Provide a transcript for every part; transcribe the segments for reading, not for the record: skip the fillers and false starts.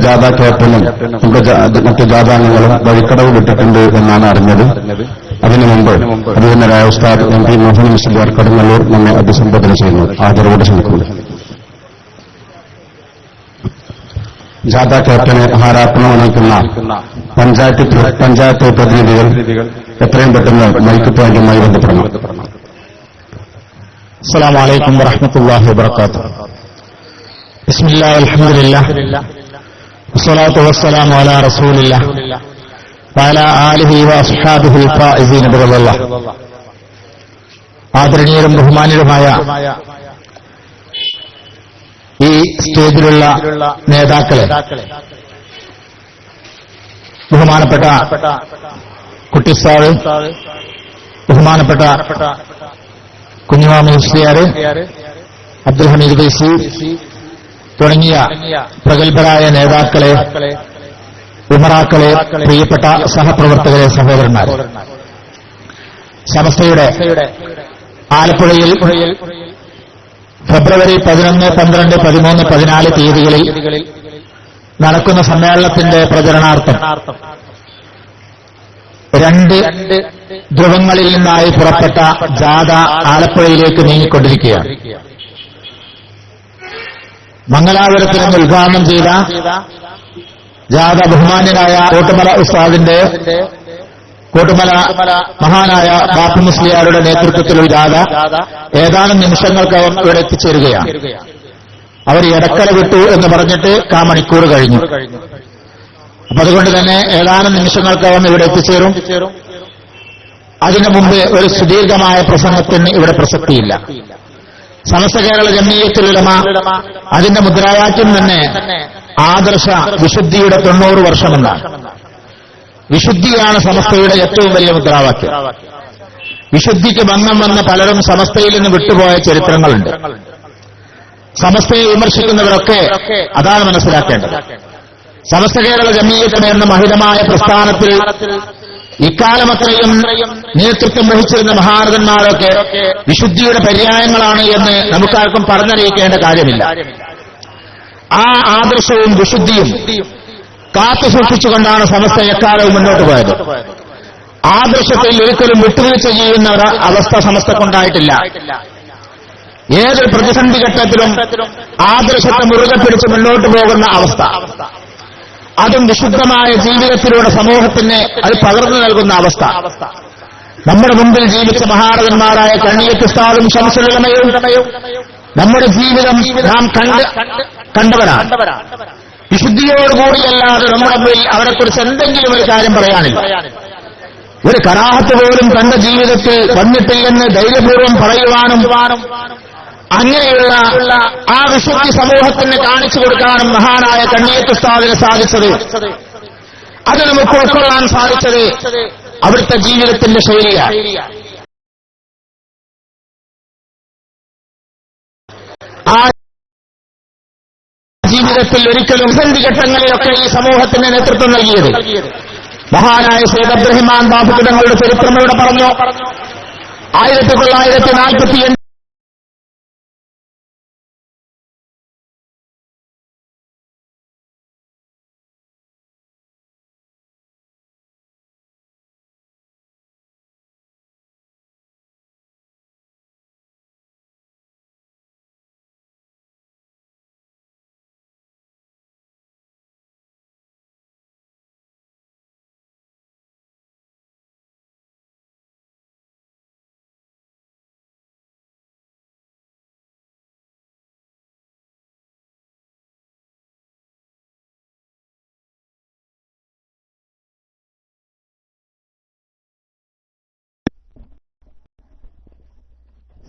ജാഥ ക്യാപ്റ്റനും മറ്റു ജാഥാംഗങ്ങളും വഴിക്കടവ് വിട്ടിട്ടുണ്ട് എന്നാണ് അറിഞ്ഞത്. അതിനു മുമ്പ് അഭിനന്ദനായ ഉസ്താദ് MP മുഹമ്മദ് മുസ്ലിയാർ കടുങ്ങല്ലൂർ നമ്മെ അഭിസംബോധന ചെയ്യുന്നു. ആദരവോടെ ക്ഷണിക്കുന്നു. ജാഥ ക്യാപ്റ്റനെ ഹാരാർപ്പണം വഹിക്കുന്ന പഞ്ചായത്ത് പ്രതിനിധികൾ എത്രയും പെട്ടെന്ന് മൈക്ക് പോയിന്റുമായി ബന്ധപ്പെടണം. അസ്സലാമു അലൈക്കും വറഹ്മത്തുള്ളാഹി വബറകാതുഹു. ബിസ്മില്ലാഹി അൽഹംദുലില്ലാഹ് വസ്സലാത്തു വസ്സലാമു അലാ റസൂലില്ലാഹ് വഅലാ ആലിഹി വഅസ്ഹാബിഹിൽ ഫായിസീന ബിറളില്ലാഹ്. ആദരണീയരും ബഹുമാന്യരുമായ ഈ സ്റ്റേജിലുള്ള നേതാക്കളെ, ബഹുമാനപ്പെട്ട കുട്ടിസാദ്, ബഹുമാനപ്പെട്ട കുഞ്ഞുമാമി മുസ്ലിയാര്, അബ്ദുൽ ഹമീദ് ഫൈസി തുടങ്ങിയ പ്രഗത്ഭരായ നേതാക്കളെ, ഉമറാക്കളെ, പ്രിയപ്പെട്ട സഹപ്രവർത്തകരെ, സഹോദരന്മാരെ, സമസ്തയുടെ ആലപ്പുഴയിൽ ഫെബ്രുവരി 11, 12, 13, 14 തീയതികളിൽ നടക്കുന്ന സമ്മേളനത്തിന്റെ പ്രചരണാർത്ഥം 2 ധ്രുവങ്ങളിൽ നിന്നായി പുറപ്പെട്ട ജാഥ ആലപ്പുഴയിലേക്ക് നീങ്ങിക്കൊണ്ടിരിക്കുകയാണ്. മംഗലാപുരത്തിൽ നിന്ന് ഉദ്ഘാടനം ചെയ്ത ജാഥ ബഹുമാന്യനായ കോട്ടുമല ഉസ്താദിന്റെ, കോട്ടുമല മഹാനായ ബാപ്പു മുസ്ലിയാരുടെ നേതൃത്വത്തിലുള്ള ജാഥ ഏതാനും നിമിഷങ്ങൾക്കകം ഇവിടെ എത്തിച്ചേരുകയാണ്. അവർ എടക്കര വിട്ടു എന്ന് പറഞ്ഞിട്ട് മണിക്കൂർ കഴിഞ്ഞു. അപ്പൊ അതുകൊണ്ട് തന്നെ ഏതാനും നിമിഷങ്ങൾക്കകം ഇവിടെ എത്തിച്ചേരും. അതിനു മുമ്പ് ഒരു സുദീർഘമായ പ്രസംഗത്തിന് ഇവിടെ പ്രസക്തിയില്ല. സമസ്ത കേരള ജംഇയ്യത്തുൽ ഉലമ അതിന്റെ മുദ്രാവാക്യം തന്നെ ആദർശ വിശുദ്ധിയുടെ 90 വർഷമെന്നാണ്. വിശുദ്ധിയാണ് സമസ്തയുടെ ഏറ്റവും വലിയ മുദ്രാവാക്യം. വിശുദ്ധിക്ക് ഭംഗം വന്ന പലരും സമസ്തയിൽ നിന്ന് വിട്ടുപോയ ചരിത്രങ്ങളുണ്ട്. സമസ്തയെ വിമർശിക്കുന്നവരൊക്കെ അതാണ് മനസ്സിലാക്കേണ്ടത്. സമസ്ത കേരള ജംഇയ്യത്ത് എന്ന മഹിതമായ പ്രസ്ഥാനത്തിൽ ഇക്കാലമത്രയും നേതൃത്വം വഹിച്ചിരുന്ന മഹാരഥന്മാരൊക്കെ വിശുദ്ധിയുടെ പര്യായങ്ങളാണ് എന്ന് നമുക്കാർക്കും പറഞ്ഞറിയിക്കേണ്ട കാര്യമില്ല. ആ ആദർശവും വിശുദ്ധിയും കാത്തു സൂക്ഷിച്ചുകൊണ്ടാണ് സമസ്ത എക്കാലവും മുന്നോട്ട് പോയത്. ആദർശത്തിൽ ഒരിക്കലും വിട്ടുവീഴ്ച ചെയ്യുന്ന ഒരു അവസ്ഥ സമസ്തക്കുണ്ടായിട്ടില്ല. ഏതൊരു പ്രതിസന്ധി ഘട്ടത്തിലും ആദർശത്തെ മുറുകെ പിടിച്ച് മുന്നോട്ട് പോകുന്ന അവസ്ഥ, അതും വിശുദ്ധമായ ജീവിതത്തിലൂടെ സമൂഹത്തിന് അത് പകർന്നു നൽകുന്ന അവസ്ഥ. നമ്മുടെ മുമ്പിൽ ജീവിച്ച മഹാരഥന്മാരായ കണ്ണിയത്ത് ഉസ്താദും ശംസുൽ ഉലമയും നമ്മുടെ ജീവിതം നാം കണ്ടവരാണ്. വിശുദ്ധിയോടുകൂടിയല്ലാതെ നമ്മുടെ മുമ്പിൽ അവരെക്കുറിച്ച് എന്തെങ്കിലും ഒരു കാര്യം പറയാനില്ല. ഒരു കറാഹത്ത് പോലും തന്റെ ജീവിതത്തിൽ വന്നിട്ടില്ലെന്ന് ധൈര്യപൂർവ്വം പറയുവാനും അങ്ങനെയുള്ള ആ വിശുദ്ധി സമൂഹത്തിന് കാണിച്ചു കൊടുക്കാനും മഹാനായ കണ്ണിയത്ത് ഉസ്താദിന് സാധിച്ചത്, അത് നമുക്ക് ഉൾക്കൊള്ളാൻ സാധിച്ചത് അവിടുത്തെ ജീവിതത്തിന്റെ ശൈലിയാണ്. ആ ജീവിതത്തിൽ ഒരിക്കലും പ്രതിസന്ധി ഘട്ടങ്ങളിലൊക്കെ ഈ സമൂഹത്തിന് നേതൃത്വം നൽകിയത് മഹാനായ സയ്യിദ് അബ്ദുറഹ്മാൻ ബാഫഖി തങ്ങളുടെ ചരിത്രം ഇവിടെ പറഞ്ഞു. 1948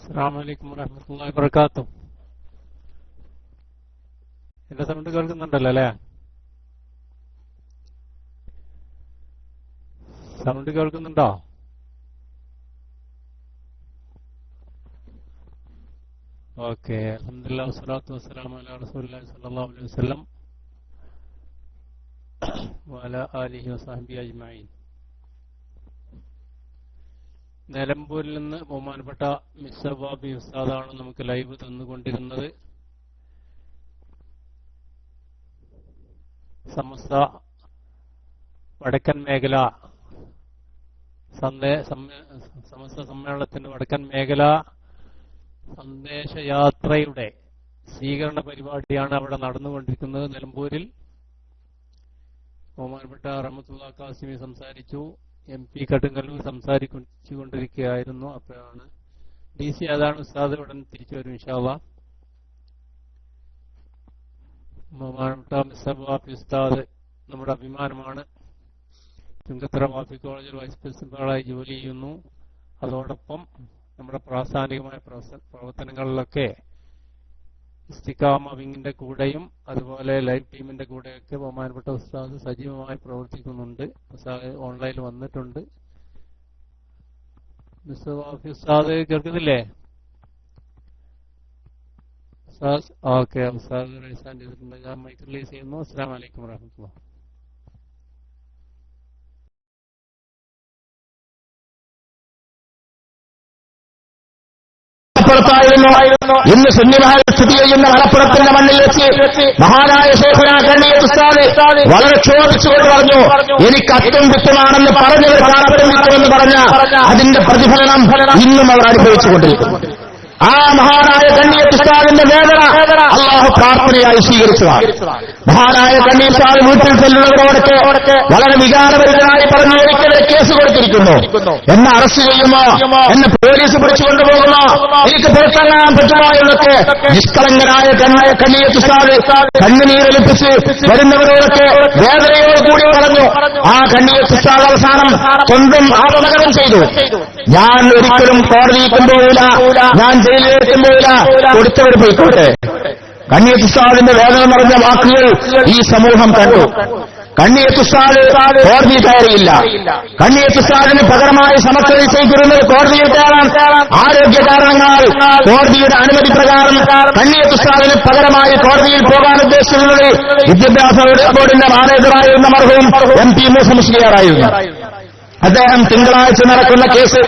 അസ്സലാമു അലൈക്കും വറഹ്മത്തുള്ളാഹി വബറകാതുഹു. എന്റെ സൗണ്ട് കേൾക്കുന്നുണ്ടല്ലോ അല്ലേ? സൗണ്ട് കേൾക്കുന്നുണ്ടോ? ഓക്കെ, അൽഹംദുലില്ലാഹി വസ്സലാത്തു വസ്സലാമു അലാ റസൂലില്ലാഹി സ്വല്ലല്ലാഹു അലൈഹി വസല്ലം വഅലാ ആലിഹി വസഹ്ബിഹി അജ്മഈൻ. നിലമ്പൂരിൽ നിന്ന് ബഹുമാനപ്പെട്ട മിസ്സവാബി ഉസ്താദാണ് നമുക്ക് ലൈവ് തന്നുകൊണ്ടിരുന്നത്. സമസ്ത വടക്കൻ മേഖല സമസ്ത സമ്മേളനത്തിന്റെ വടക്കൻ മേഖല സന്ദേശയാത്രയുടെ സ്വീകരണ പരിപാടിയാണ് അവിടെ നടന്നുകൊണ്ടിരിക്കുന്നത്. നിലമ്പൂരിൽ ബഹുമാനപ്പെട്ട റഹ്മത്തുള്ളാഹി ഖാസിമി സംസാരിച്ചു. MP കടുങ്ങല്ലൂർ സംസാരിച്ചുകൊണ്ടിരിക്കുകയായിരുന്നു. അപ്പോഴാണ് DC അതാണ് ഉസ്താദ് ഉടൻ തിരിച്ചു വരും ഇൻഷാ അല്ലാഹ്. ബഹുമാനപ്പെട്ട മിസ്റ്റർ വാഫി ഉസ്താദ് നമ്മുടെ അഭിമാനമാണ്. ചുങ്കത്തറ വാഫി കോളേജിൽ വൈസ് പ്രിൻസിപ്പാളായി ജോലി ചെയ്യുന്നു. അതോടൊപ്പം നമ്മുടെ പ്രാസ്ഥാനികമായ പ്രവർത്തനങ്ങളിലൊക്കെ ഇസ്തിഖാമ വിങ്ങിന്റെ കൂടെയും അതുപോലെ ലൈവ് ടീമിന്റെ കൂടെയൊക്കെ ബഹുമാനപ്പെട്ട ഉസ്താദ് സജീവമായി പ്രവർത്തിക്കുന്നുണ്ട്. ഉസ്താദ് ഓൺലൈനിൽ വന്നിട്ടുണ്ട്. മിസ്റ്റർ വാഫി ഉസ്താദ് കേൾക്കുന്നില്ലേ? ഓക്കെ, ഉസ്താദ് റൈസ് ഹാൻഡ് ചെയ്തിട്ടുണ്ട്. ഞാൻ മൈക്ക് റിലീസ് ചെയ്യുന്നു. അസ്സലാമു അലൈക്കും വറഹ്മത്തുള്ളാഹി. ഇന്ന് സുന്നിമഹൽ സ്ഥിതി ചെയ്യുന്ന മലപ്പുറത്തിന്റെ മണ്ണിൽ വെച്ച് മഹാനായ ശൈഖുനാ കണ്ണിയത്ത് ഉസ്താദ് വളരെ ക്ഷോഭിച്ചുകൊണ്ട് പറഞ്ഞു, എനിക്ക് അത്തും വിത്തുമാണെന്ന് പറഞ്ഞവർ അത്തും വിത്തുമെന്ന് പറഞ്ഞ അതിന്റെ പ്രതിഫലനം ഇന്നും അവർ അനുഭവിച്ചുകൊണ്ടിരിക്കുന്നു. ആ മഹാനായ കണ്ണിയത്ത് ഉസ്താദിന്റെ വേദന അല്ലാഹു പ്രാർത്ഥനയായി സ്വീകരിച്ചതാണ്. മഹാനായ കണ്ണിയത്ത് ഉസ്താദ് വീട്ടിൽ ചെല്ലുന്നവരോടൊക്കെ വളരെ വികാരപരിതനായി പറഞ്ഞു, എനിക്കെതിരെ കേസ് കൊടുത്തിരിക്കുന്നു, എന്നെ അറസ്റ്റ് ചെയ്യുമോ, എന്നെ പോലീസ് പിടിച്ചുകൊണ്ടുപോകുമോ, എനിക്ക് പുറത്തിറങ്ങാൻ പറ്റുമോ എന്നൊക്കെ നിഷ്കളങ്കനായ കണ്ണിയത്ത് ഉസ്താദ് കണ്ണുനീരൊലിപ്പിച്ച് വരുന്നവരോടൊക്കെ വേദനയോടുകൂടി പറഞ്ഞു. ആ കണ്ണിയത്ത് ഉസ്താദ് അവസാനം സ്വന്തം ആത്മകരം ചെയ്തു. ഞാൻ ഒരിക്കലും കോടതിയിൽ കൊണ്ടുപോകില്ല, ഞാൻ ജയിലിലേക്ക് പോയില്ല, കൊടുത്തവർ പോയിക്കോട്ടെ. കണ്ണിയത്ത് ഉസ്താദിന്റെ വേദന നിറഞ്ഞ വാക്കുകൾ ഈ സമൂഹം കണ്ടു. കണ്ണിയത്ത് ഉസ്താദ് കോടതി കയറിയില്ല. കണ്ണിയത്ത് ഉസ്താദിന് പകരമായി സമസ്ത ചെയ്തിരുന്നത് കോടതിയിൽ കയറാൻ ആരോഗ്യ കാരണങ്ങളാൽ കോടതിയുടെ അനുമതി പ്രകാരം കണ്ണിയത്ത് ഉസ്താദിന് പകരമായി കോടതിയിൽ പോകാൻ ഉദ്ദേശിച്ചിരുന്നത് വിദ്യാഭ്യാസ ബോർഡിന്റെ മാനേജറായിരുന്ന മർഹൂം MP മൂസ മുസ്ലിയാറായിരുന്നു. അദ്ദേഹം തിങ്കളാഴ്ച നടക്കുന്ന കേസ്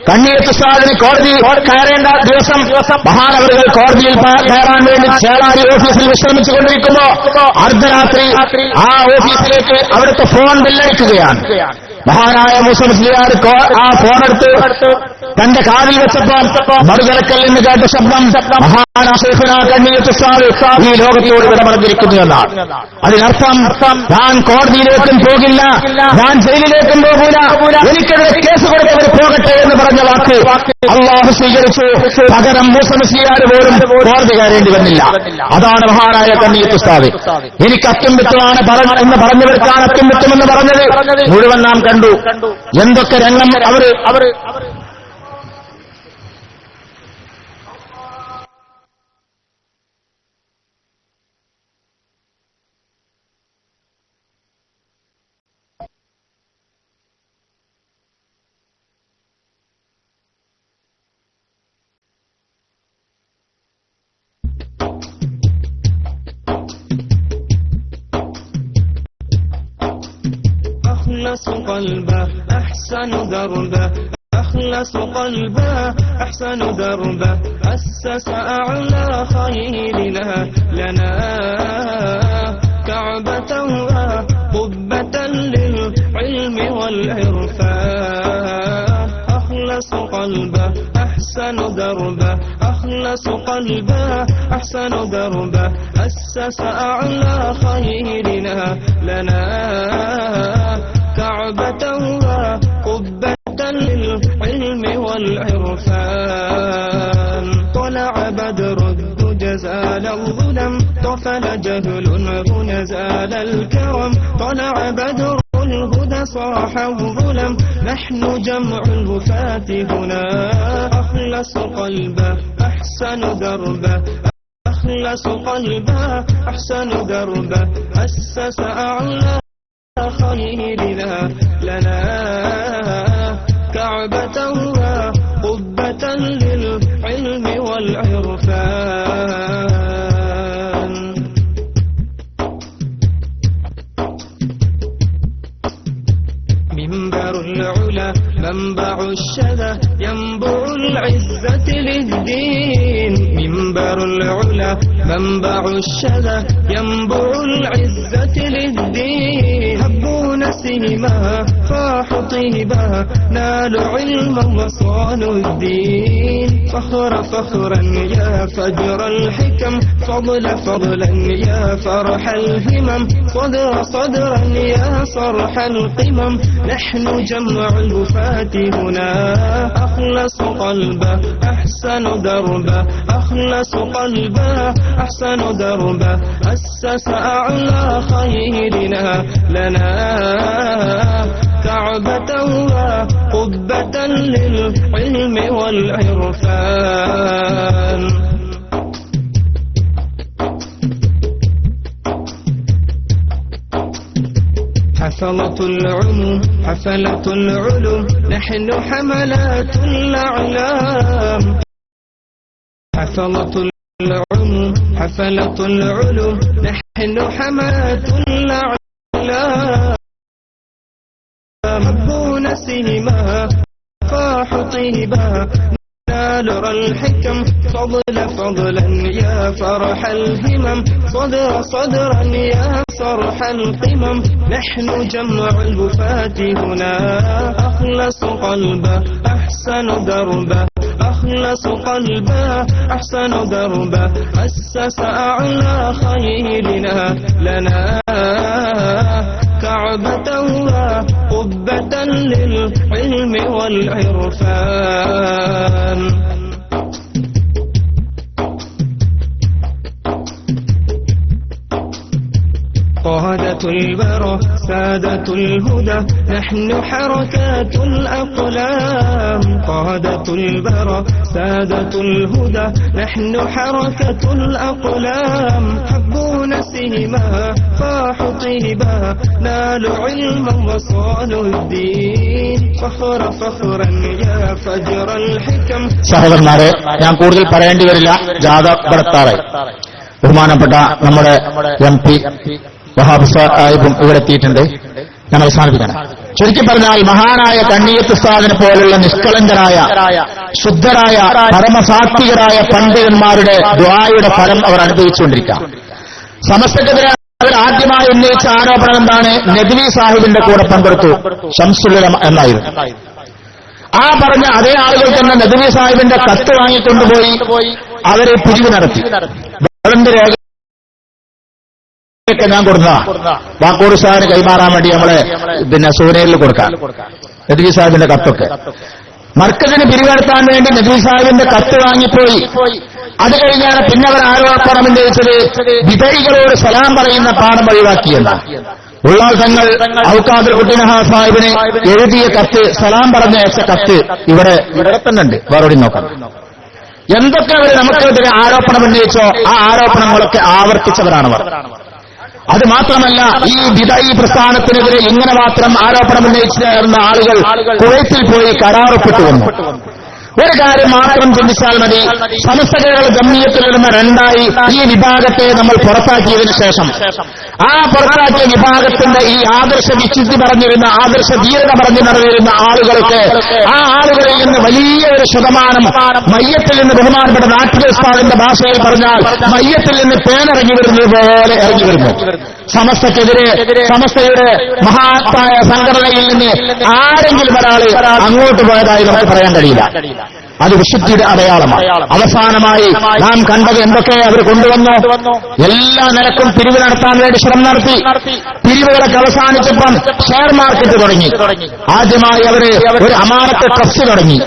കണ്ണിയത്ത് ഉസ്താദിന് കോടതി കയറേണ്ട ദിവസം മഹാനവറുകൾ കോടതിയിൽ കയറാൻ വേണ്ടി ചേളാരി ഓഫീസിൽ വിശ്രമിച്ചുകൊണ്ടിരിക്കുമ്പോ അർദ്ധരാത്രി ആ ഓഫീസിലേക്ക് അവിടുത്തെ ഫോൺ ബില്ലടിക്കുകയാണ്. മഹാനായ മൂസ മുസ്ലിയാർ ആ ഫോണെടുത്ത് തന്റെ കാതിൽ വെച്ചപ്പോ മറുകരക്കൽ നിന്ന് കേട്ട ശബ്ദം മഹാനായ ശൈഖുനാ കണ്ണിയത്ത് ഉസ്താദ് ഈ ലോകത്തോട് വിടമറഞ്ഞിരിക്കുന്നു എന്നാണ്. അതിനർത്ഥം ഞാൻ കോടതിയിലേക്കും പോകില്ല, ഞാൻ ജയിലിലേക്കും പോകില്ല, എനിക്കെതിരെ കേസ് കൊടുത്തവർ പോകട്ടെ എന്ന് പറഞ്ഞ വാക്ക് അല്ലാഹു സ്വീകരിച്ചു. പകരം മൂസ മുസ്ലിയാർ പോലും കോടതി കയറേണ്ടി വന്നില്ല. അതാണ് മഹാനായ കണ്ണിയത്ത് ഉസ്താദ്. എനിക്ക് അത്തും വിത്തുമാണ് എന്ന് പറഞ്ഞവർക്കാണ് അത്തും വിത്തുമെന്ന് പറഞ്ഞത് മുഴുവൻ നാം കണ്ടു. എന്തൊക്കെ രംഗം അവർ أخلص قلبه أحسن دربه أخلص قلبه أحسن دربه أسس أعلى خيرنا لنا كعبة وقبة للعلم والعرفان أخلص قلبه أحسن دربه أخلص قلبه أحسن دربه أسس أعلى خيرنا لنا كعبة وقبة للعلم والعرفان طلع بدر الدجى زال الظلم طفل جهل هنا زال الكرم طلع بدر الهدى صاح الظلم نحن جمع الوفاة هنا أخلص قلبه أحسن دربه أخلص قلبه أحسن دربه أسس أعلى خيرنا لنا كعبة وقبة للعلم والعرفان منبر العلا منبع الشذا ينبع العزة للدين منبر العلا منبع الشذا ينبع العزة للدين هبون سهمها فاح طيبها نالوا علما وصانوا الدين فخرا يا فجر الحكم فضلا يا فرح الهمم صدرا يا صرح القمم نحن جمع الوفاة هنا أخلص قلبه أحسن دربه أخلص قلبه أحسن دربه أسس أعلى خيرنا لنا كعبة وقبة للعلم والعرفان حفلة العلوم نحن حملات الأعلام حفلة العلوم نحن حملات الأعلام هبون سهمها فاح طيبها نالر الحكم فضلا يا فرح الهمم صدرا يا صرح القمم نحن جمع الوفاة هنا أخلص قلبه أحسن دربه أخلص قلبه أحسن دربه أسس أعلى خيرنا لنا كعبة وقبة للعلم والعرفان قادة البرى سادة الهدى نحن حركات الأقلام قادة البرى سادة الهدى نحن حركة الأقلام حبون سهمها فاح طيبها نالوا علما وصانوا الدين فخرا يا فجر الحكم സഹോദരന്മാരെ ഞാൻ കൂടുതൽ പറയേണ്ടി വരില്ല ജാഥ നടത്താറായി ബഹുമാനപ്പെട്ട നമ്മുടെ MP വഹാബ് സാഹിബും ഇവിടെ എത്തിയിട്ടുണ്ട് ഞാൻ അവസാനിപ്പിക്കണം ചുരുക്കി പറഞ്ഞാൽ മഹാനായ കണ്ണിയത്ത് ഉസ്താദിനെ പോലുള്ള നിഷ്കളങ്കരായ ശുദ്ധരായ പരമസാത്വികരായ പണ്ഡിതന്മാരുടെ ദുആയുടെ ഫലം അവർ അനുഭവിച്ചുകൊണ്ടിരിക്കാം സമസ്തക്കെതിരെ അവർ ആദ്യമായി ഉന്നയിച്ച ആരോപണം എന്താണ് നദ്വി സാഹിബിന്റെ കൂടെ പങ്കെടുത്തു ശംസുൽ ഉലമ എന്നായിരുന്നു ആ പറഞ്ഞ അതേ ആളുകൾ തന്നെ നദ്വി സാഹിബിന്റെ കത്ത് വാങ്ങിക്കൊണ്ടുപോയി അവരെ പിരിവ് നടത്തി വേറെന്ത് രേഖ ഞാൻ കൊടുത്ത വാക്കോട് സാഹിബിന് കൈമാറാൻ വേണ്ടി നമ്മളെ സൂനയിൽ കൊടുക്കാൻ നദ്വി സാഹിബിന്റെ കത്തൊക്കെ മർക്കസിന് പിരിവെടുത്താൻ വേണ്ടി നദ്വി സാഹിബിന്റെ കത്ത് വാങ്ങിപ്പോയി അത് കഴിഞ്ഞാണ് പിന്നെ അവർ ആരോപണം ഉന്നയിച്ചത് വിധേയികളോട് സലാം പറയുന്ന പാഠം ഒഴിവാക്കിയെന്ന ഉള്ളാൾ തങ്ങൾ ഔക്കാദുൽ കുട്ടിനഹ സാഹിബിന് എഴുതിയ കത്ത് സലാം പറഞ്ഞയച്ച കത്ത് ഇവിടെ തന്നെ ഉണ്ട് വേറോടി നോക്കാം എന്തൊക്കെ അവർ നമുക്കെതിരെ ആരോപണം ഉന്നയിച്ചോ ആ ആരോപണങ്ങളൊക്കെ ആവർത്തിച്ചവരാണവർ അത് മാത്രമല്ല ഈ ബിദഈ പ്രസ്ഥാനത്തിനെതിരെ ഇങ്ങനെ മാത്രം ആരോപണം ഉന്നയിച്ചിരുന്ന ആളുകൾ കുവൈത്തിൽ പോയി കരാറൊപ്പിട്ട് വന്നു ഒരു കാര്യം മാത്രം ചിന്തിച്ചാൽ മതി സമസ്ത കേരള ജംഇയ്യത്തുൽ ഉലമ രണ്ടായി ഈ വിഭാഗത്തെ നമ്മൾ പുറത്താക്കിയതിനു ശേഷം ആ പുറത്താക്കിയ വിഭാഗത്തിന്റെ ഈ ആദർശ വിശുദ്ധി പറഞ്ഞിരുന്ന ആദർശ ധീരത പറഞ്ഞു നടന്നിരുന്ന ആളുകൾക്ക് ആ ആളുകളിൽ നിന്ന് വലിയ ഒരു ശതമാനം മയ്യത്തിൽ നിന്ന് ബഹുമാനപ്പെട്ട നാട്ടിലെ ഉസ്താദിന്റെ ഭാഷയിൽ പറഞ്ഞാൽ മയ്യത്തിൽ നിന്ന് പേനിറങ്ങി വരുന്നത് പോലെ ഇറങ്ങി വരുന്നു സമസ്തക്കെതിരെ സമസ്തയുടെ മഹാത്തായ സംഘടനയിൽ നിന്ന് ആരെങ്കിലും ഒരാള് അങ്ങോട്ട് പോയതായി നമുക്ക് പറയാൻ കഴിയില്ല അത് വിശുദ്ധിയുടെ അടയാളമാണ് അവസാനമായി നാം കണ്ടത് എന്തൊക്കെ അവർ കൊണ്ടുവന്നു എല്ലാ നിലക്കും പിരിവ് നടത്താൻ വേണ്ടി ശ്രമം നടത്തി പിരിവുകളൊക്കെ അവസാനിച്ചപ്പം ഷെയർ മാർക്കറ്റ് തുടങ്ങി ആദ്യമായി അവര് ഒരു അമാനത്ത് ട്രസ്റ്റ് തുടങ്ങി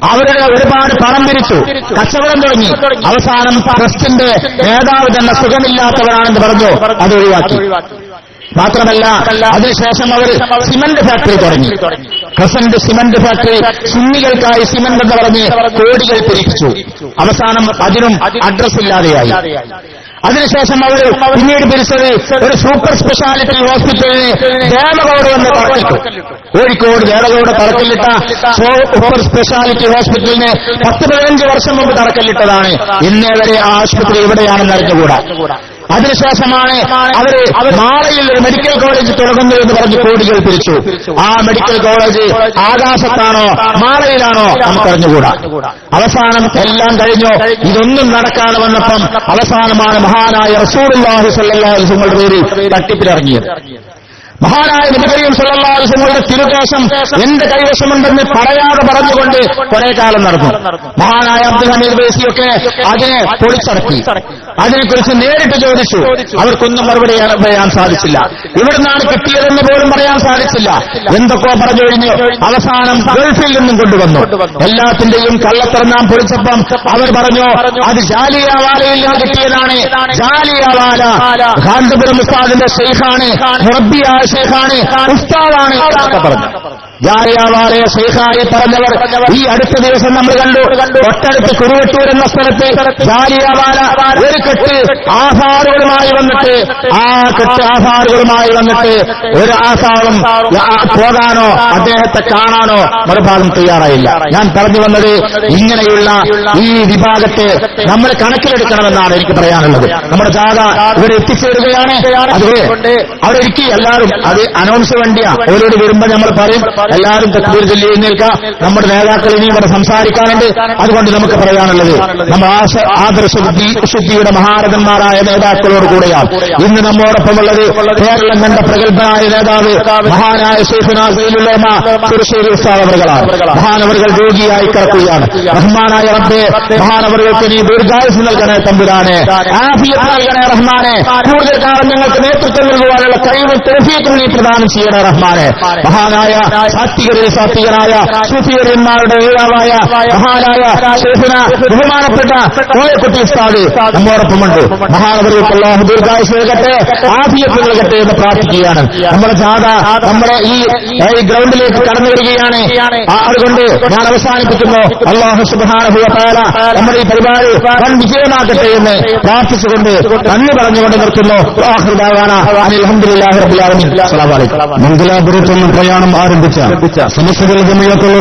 അവരുടെ ഒരുപാട് പണം പിരിച്ചു കച്ചവടം തുടങ്ങി അവസാനം ട്രസ്റ്റിന്റെ നേതാവ് തന്നെ സുഖമില്ലാത്തവരാണെന്ന് പറഞ്ഞു അത് ഒഴിവാക്കി മാത്രമല്ല അതിനുശേഷം അവർ സിമന്റ് ഫാക്ടറി തുടങ്ങി ക്രസന്റ് സിമന്റ് ഫാക്ടറി സുന്നികൾക്കായി സിമന്റ് എന്ന് പറഞ്ഞ് കോടികൾ പിരിച്ചു അവസാനം അതിനും അഡ്രസ് ഇല്ലാതെയായി അതിനുശേഷം അവർ പിന്നീട് പിരിച്ചത് ഒരു സൂപ്പർ സ്പെഷ്യാലിറ്റി ഹോസ്പിറ്റലിന് ദേവഗൌഡ് എന്ന് തറക്കിട്ടു കോഴിക്കോട് ദേവഗൌഡ് തറക്കല്ലിട്ട സൂപ്പർ സ്പെഷ്യാലിറ്റി ഹോസ്പിറ്റലിന് 10-15 വർഷം മുമ്പ് തറക്കല്ലിട്ടതാണ് ഇന്നേ വരെ ആ ആശുപത്രി എവിടെയാണെന്ന് അറിഞ്ഞുകൂടാ അതിനുശേഷമാണ് അവര് മാളയിൽ ഒരു മെഡിക്കൽ കോളേജ് തുടങ്ങുന്നു എന്ന് പറഞ്ഞ് കോടികൾ പിരിച്ചു. ആ മെഡിക്കൽ കോളേജ് ആകാശത്താണോ മാളയിലാണോ നമുക്കറിഞ്ഞുകൂടാ. അവസാനം എല്ലാം കഴിഞ്ഞു. ഇതൊന്നും നടക്കാതെ വന്നപ്പം അവസാനമാണ് മഹാനായ റസൂലുള്ളാഹി സ്വല്ലല്ലാഹു അലൈഹി വസല്ലമയുടെ പേരിൽ തട്ടിപ്പിലിറങ്ങിയത്. മഹാനായ നബി കരീം സല്ലല്ലാഹു അലൈഹി വസല്ലമയുടെ തിരുദേശം എന്റെ കൈവശമുണ്ടെന്ന് പറയാതെ പറഞ്ഞുകൊണ്ട് കുറെ കാലം നടന്നു. മഹാനായ അബ്ദുൽ ഹമീദ് ബൈസിയൊക്കെ അതിനെ പൊളിച്ചടക്കി. അതിനെക്കുറിച്ച് നേരിട്ട് ചോദിച്ചു. അവർക്കൊന്നും മറുപടി പറയാൻ സാധിച്ചില്ല. ഇവിടുന്നാണ് കിട്ടിയതെന്ന് പോലും പറയാൻ സാധിച്ചില്ല. എന്തൊക്കെ പറഞ്ഞു കഴിഞ്ഞു. അവസാനം ഗൾഫിൽ നിന്നും കൊണ്ടുവന്നു. എല്ലാത്തിന്റെയും കള്ളത്തരം നാം പൊളിച്ചപ്പം അവർ പറഞ്ഞു അത് ജാലിയവാലയിൽ നിന്ന് കിട്ടിയതാണ്. ജാലിയവാല കാന്തപുരം ഉസ്താദിന്റെ ഷെയ്ഖാണ്, മുറബ്ബിയായ ഷെയ്ഖാണ്, ഉസ്താദാണ് എന്നൊക്കെ പറഞ്ഞു. ജാലിയവാലയെ ഷെയ്ഖായി പറഞ്ഞവർ ഈ അടുത്ത ദിവസം നമ്മൾ കണ്ടു. തൊട്ടടുത്ത് കുറുവട്ടൂർ എന്ന സ്ഥലത്ത് ജാലിയവാല ഒരു കെട്ട് ആധാറുകളുമായി വന്നിട്ട് ഒരു ആസാവും പോകാനോ അദ്ദേഹത്തെ കാണാനോ മറുഭാഗം തയ്യാറായില്ല. ഞാൻ പറഞ്ഞു വന്നത് ഇങ്ങനെയുള്ള ഈ വിഭാഗത്തെ നമ്മൾ കണക്കിലെടുക്കണമെന്നാണ് എനിക്ക് പറയാനുള്ളത്. നമ്മുടെ ജാഥ ഇവിടെ എത്തിച്ചേരുകയാണ്. അതുകൊണ്ട് അവിടെ ഇരിക്കി എല്ലാവരും അത് അനൗൺസ് വേണ്ടിയാ. അവരോട് വരുമ്പോ നമ്മൾ പറയും എല്ലാവരും തക്ബീർ ചൊല്ലി എഴുന്നേൽക്കുക. നമ്മുടെ നേതാക്കൾ ഇനി ഇവിടെ സംസാരിക്കാനുണ്ട്. അതുകൊണ്ട് നമുക്ക് പറയാനുള്ളത് നമ്മൾ ആദർശശുദ്ധിയുടെ മഹാരഥന്മാരായ നേതാക്കളോട് കൂടെയാണ് ഇന്ന് നമ്മോടൊപ്പമുള്ളത്. കേരളം കണ്ട പ്രഗത്ഭനായ നേതാവ് മഹാനായ ശൈഖുനാ സയ്യിദുൽ ഉലമ തുറശ്ശേരി ഉസ്താദ് അവറുകളാണ്. മഹാനവറുകൾ രോഗിയായി കിടക്കുകയാണ്. റഹ്മാനായ റബ്ബേ, മഹാനവറുകൾക്ക് നീ ദീർഘായുസ് നൽകണേ തമ്പുരാനെ, ആഫിയത്ത് നൽകണേ റഹ്മാനെ. കൂടുതൽ കാലം ഞങ്ങൾക്ക് നേതൃത്വം നൽകുവാനുള്ള കഴിവും തൗഫീഖും നീ പ്രദാനം ചെയ്യണേ റഹ്മാനെ. മഹാനായ സാത്വികനായ സൂഫിയന്മാരുടെ നേതാവായ മഹാനായ ശൈഖുനാ ബഹുമാനപ്പെട്ട കോയക്കുട്ടി ഉസ്താദ് നമ്മോടൊപ്പമുണ്ട്. മഹാനവറുകൾക്ക് അല്ലാഹു ദീർഘായുസ് നൽകട്ടെ, ആഫിയത്ത് നൽകട്ടെ എന്ന് പ്രാർത്ഥിക്കുകയാണ്. നമ്മുടെ ജാഥ നമ്മുടെ ഈ ഗ്രൗണ്ടിലേക്ക് കടന്നു വരികയാണ്. അതുകൊണ്ട് ഞാൻ അവസാനിപ്പിക്കുന്നു. അല്ലാഹു സുബ്ഹാനഹു വ തആല നമ്മുടെ ഈ പരിപാടി വൻ വിജയമാക്കട്ടെ എന്ന് പ്രാർത്ഥിച്ചുകൊണ്ട് നന്ദി പറഞ്ഞുകൊണ്ട് നിർത്തുന്നു. ആഖിറു ദഅവാന അൽഹംദുലില്ലാഹി റബ്ബിൽ ആലമീൻ. അസ്സലാമു അലൈക്കും. മംഗലാപുരത്ത് നിന്ന് പ്രയാണം ആരംഭിച്ച സമസ്ത ജമിയത്തുൽ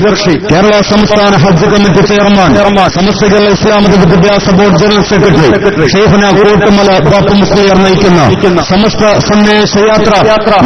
ദർശി കേരള സംസ്ഥാന ഹജ്ജ് കമ്മിറ്റി ചെയർമാൻ, സമസ്ത കേരള ഇസ്ലാമിക വിദ്യാഭ്യാസ board general secretary Shaikhuna Kottumala Bappu Musliyar നയിക്കുന്ന സമസ്ത സന്ദേശയാത്ര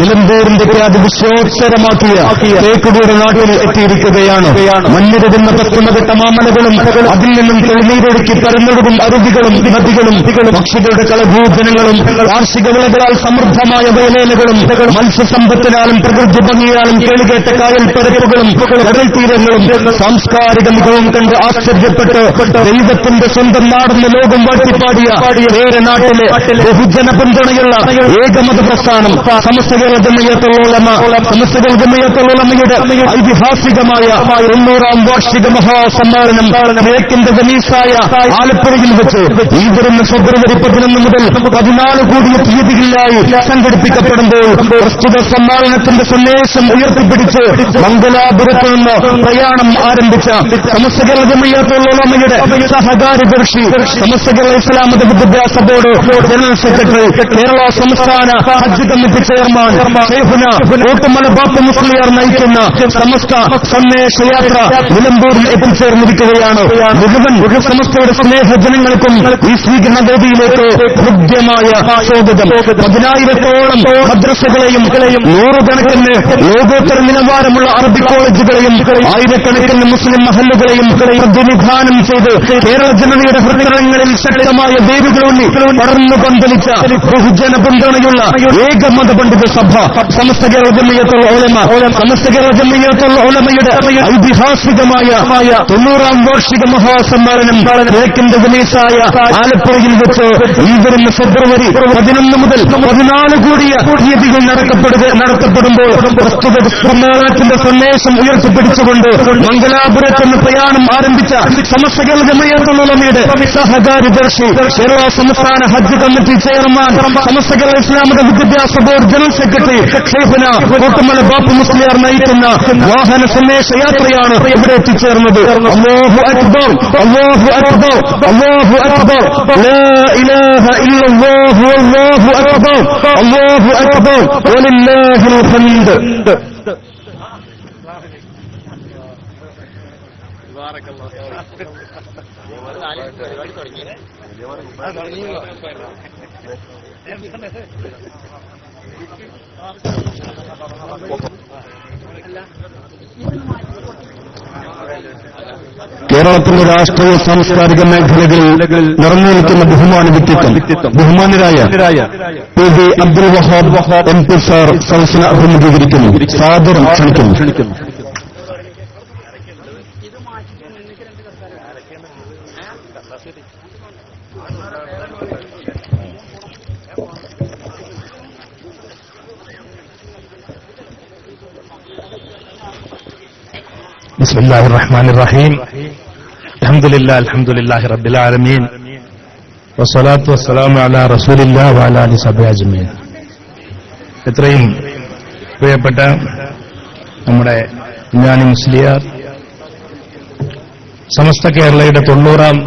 നിലമ്പൂരിന്റെ വിശ്വോത്സരമാക്കിയ തേക്കുടിയുടെ നാട്ടിൽ എത്തിയിരിക്കുകയാണ്. മഞ്ഞിരുന്ന പശ്ചിമഘട്ട മാമലകളും അതിൽ നിന്നും തെളിനീരൊഴുക്കി പരന്നൊഴുകും അരുവികളും നദികളും പക്ഷികളുടെ കളഭൂജനങ്ങളും കാർഷിക വിളകളാൽ സമൃദ്ധമായ വേലേലകളും മത്സ്യസമ്പത്തിനാലും പ്രകൃതി ഭംഗിയാലും കേളുകേട്ട കായൽ പരപ്പുകളും കടൽ തീരങ്ങളും സാംസ്കാരിക മികവും കണ്ട് ആശ്ചര്യപ്പെട്ട് ദൈവത്തിന്റെ സ്വന്തം നാടെന്ന് ലോകം വാഴ്ത്തിപ്പാടിയ വേറെ നാട്ടിലെ ബഹുജന പിന്തുണയുള്ള ഏകമത പ്രസ്ഥാനം സമസ്ത കേരള ജമിയത്തുൽ ഉലമ, സമസ്ത കേരള ജമിയത്തുൽ ഉലമയുടെ ഐതിഹാസികമായ 90ാം വാർഷിക മഹാസമ്മേളനം കിഴക്കിന്റെ ജമീസായ ആലപ്പുഴയിൽ വെച്ച് ഈ വരുന്ന ഫെബ്രുവരി 11 മുതൽ 14 കൂടിയ തീയതികളിലായി സംഘടിപ്പിക്കപ്പെടുമ്പോൾ പ്രസ്തുത സമ്മേളനത്തിന്റെ സന്ദേശം ഉയർത്തിപ്പിടിച്ച് മംഗലാപുരത്ത് നിന്ന് പ്രയാണം ആരംഭിച്ച സമസ്ത കേരള ജമിയത്തുൽ ഉലമയുടെ സഹകാര്യദർശി, സമസ്ത കേരള ഇസ്ലാമിക വിദ്യാഭ്യാസ ബോർഡ് ജനറൽ സെക്രട്ടറി, കേരള സംസ്ഥാന ഹജ്ജ് കമ്മിറ്റി ചെയർമാൻ ഷെയ്ഖുനാ കോട്ടുമല ബാപ്പു മുസ്ലിയാർ നയിക്കുന്ന സമസ്ത സന്ദേശയാത്ര നിലമ്പൂരിൽ എത്തിച്ചേർന്നിരിക്കുകയാണ്. മുഴുവൻ സമസ്തയുടെ സ്നേഹജനങ്ങൾക്കും ഈ സ്വീകരണ വേദിയിലേക്ക് ഹൃദ്യമായ സ്വാഗതം. 10,000-ഓളം മദ്രസകളെയും നൂറുകണക്കിന് ലോകോത്തര നിലവാരമുള്ള അറബി കോളേജുകളെയും ആയിരക്കണക്കിന് മുസ്ലിം മഹല്ലുകളെയും പ്രതിനിധാനം ചെയ്ത് കേരള ജനതയുടെ ഹൃദയങ്ങളിൽ ശക്തമായ ദേവികളൂന്നി പടർന്നു പന്തലിച്ച ബഹുജന പിന്തുണയുള്ള ഏകമത പണ്ഡിത സഭ സമസ്ത കേരള ജമിയത്തുൽ ഉലമ, സമസ്ത കേരള ജമിയത്തുൽ ഉലമയുടെ ഐതിഹാസികമായ 90ാം വാർഷിക മഹാസമ്മേളനം കിഴക്കിന്റെ ജമീസായ ആലപ്പുഴയിൽ വെച്ച് ഈ വരുന്ന ഫെബ്രുവരി 11 മുതൽ 14 കൂടിയ തീയതികൾ നടത്തപ്പെടുമ്പോൾ പ്രസ്തുത സമ്മേളനത്തിന്റെ സന്ദേശം ഉയർത്തിപ്പിടിച്ചുകൊണ്ട് മംഗലാപുരത്ത് നിന്ന് പ്രയാണം ആരംഭിച്ച സമസ്ത കേരള ജമിയത്തുൽ ഉലമയുടെ സഹകാര്യദർശി, കേരള സംസ്ഥാന ഹജ്ജ് കമ്മിറ്റി ചെയർമാൻ, സമസ്ത കേരള ഇസ്ലാമിക വിദ്യാഭ്യാസ board general secretary Shaikhuna Kottumala Bappu Musliyar നയിക്കുന്ന വാഹന സന്ദേശയാത്രയാണ് ഇവിടെ എത്തിച്ചേർന്നത്. അല്ലാഹു അക്ബർ, അല്ലാഹു അക്ബർ, അല്ലാഹു അക്ബർ, ലാ ഇലാഹ ഇല്ലല്ലാഹു അല്ലാഹു അക്ബർ, അല്ലാഹു അക്ബർ വലില്ലാഹിൽ ഹംദ്. കേരളത്തിന്റെ രാഷ്ട്രീയ സാംസ്കാരിക മേഖലകളിൽ നിറഞ്ഞു നിൽക്കുന്ന ബഹുമാന വ്യക്തിത്വം ബഹുമാനരായ P B Abdul Wahab M P sir സദസ്സിനെ അഭിമുഖീകരിക്കുന്നു. സാദരം ക്ഷണിക്കുന്നു. بسم الله الرحمن الرحيم الحمد لله رب العالمين والصلاة والسلام على رسول الله وعلى آله وصحبه أجمعين. എത്രയും പ്രിയപ്പെട്ട നമ്മുടെ ജ്ഞാനി മുസ്ലിയാർ സമസ്ത കേരളയുടെ 90-ാം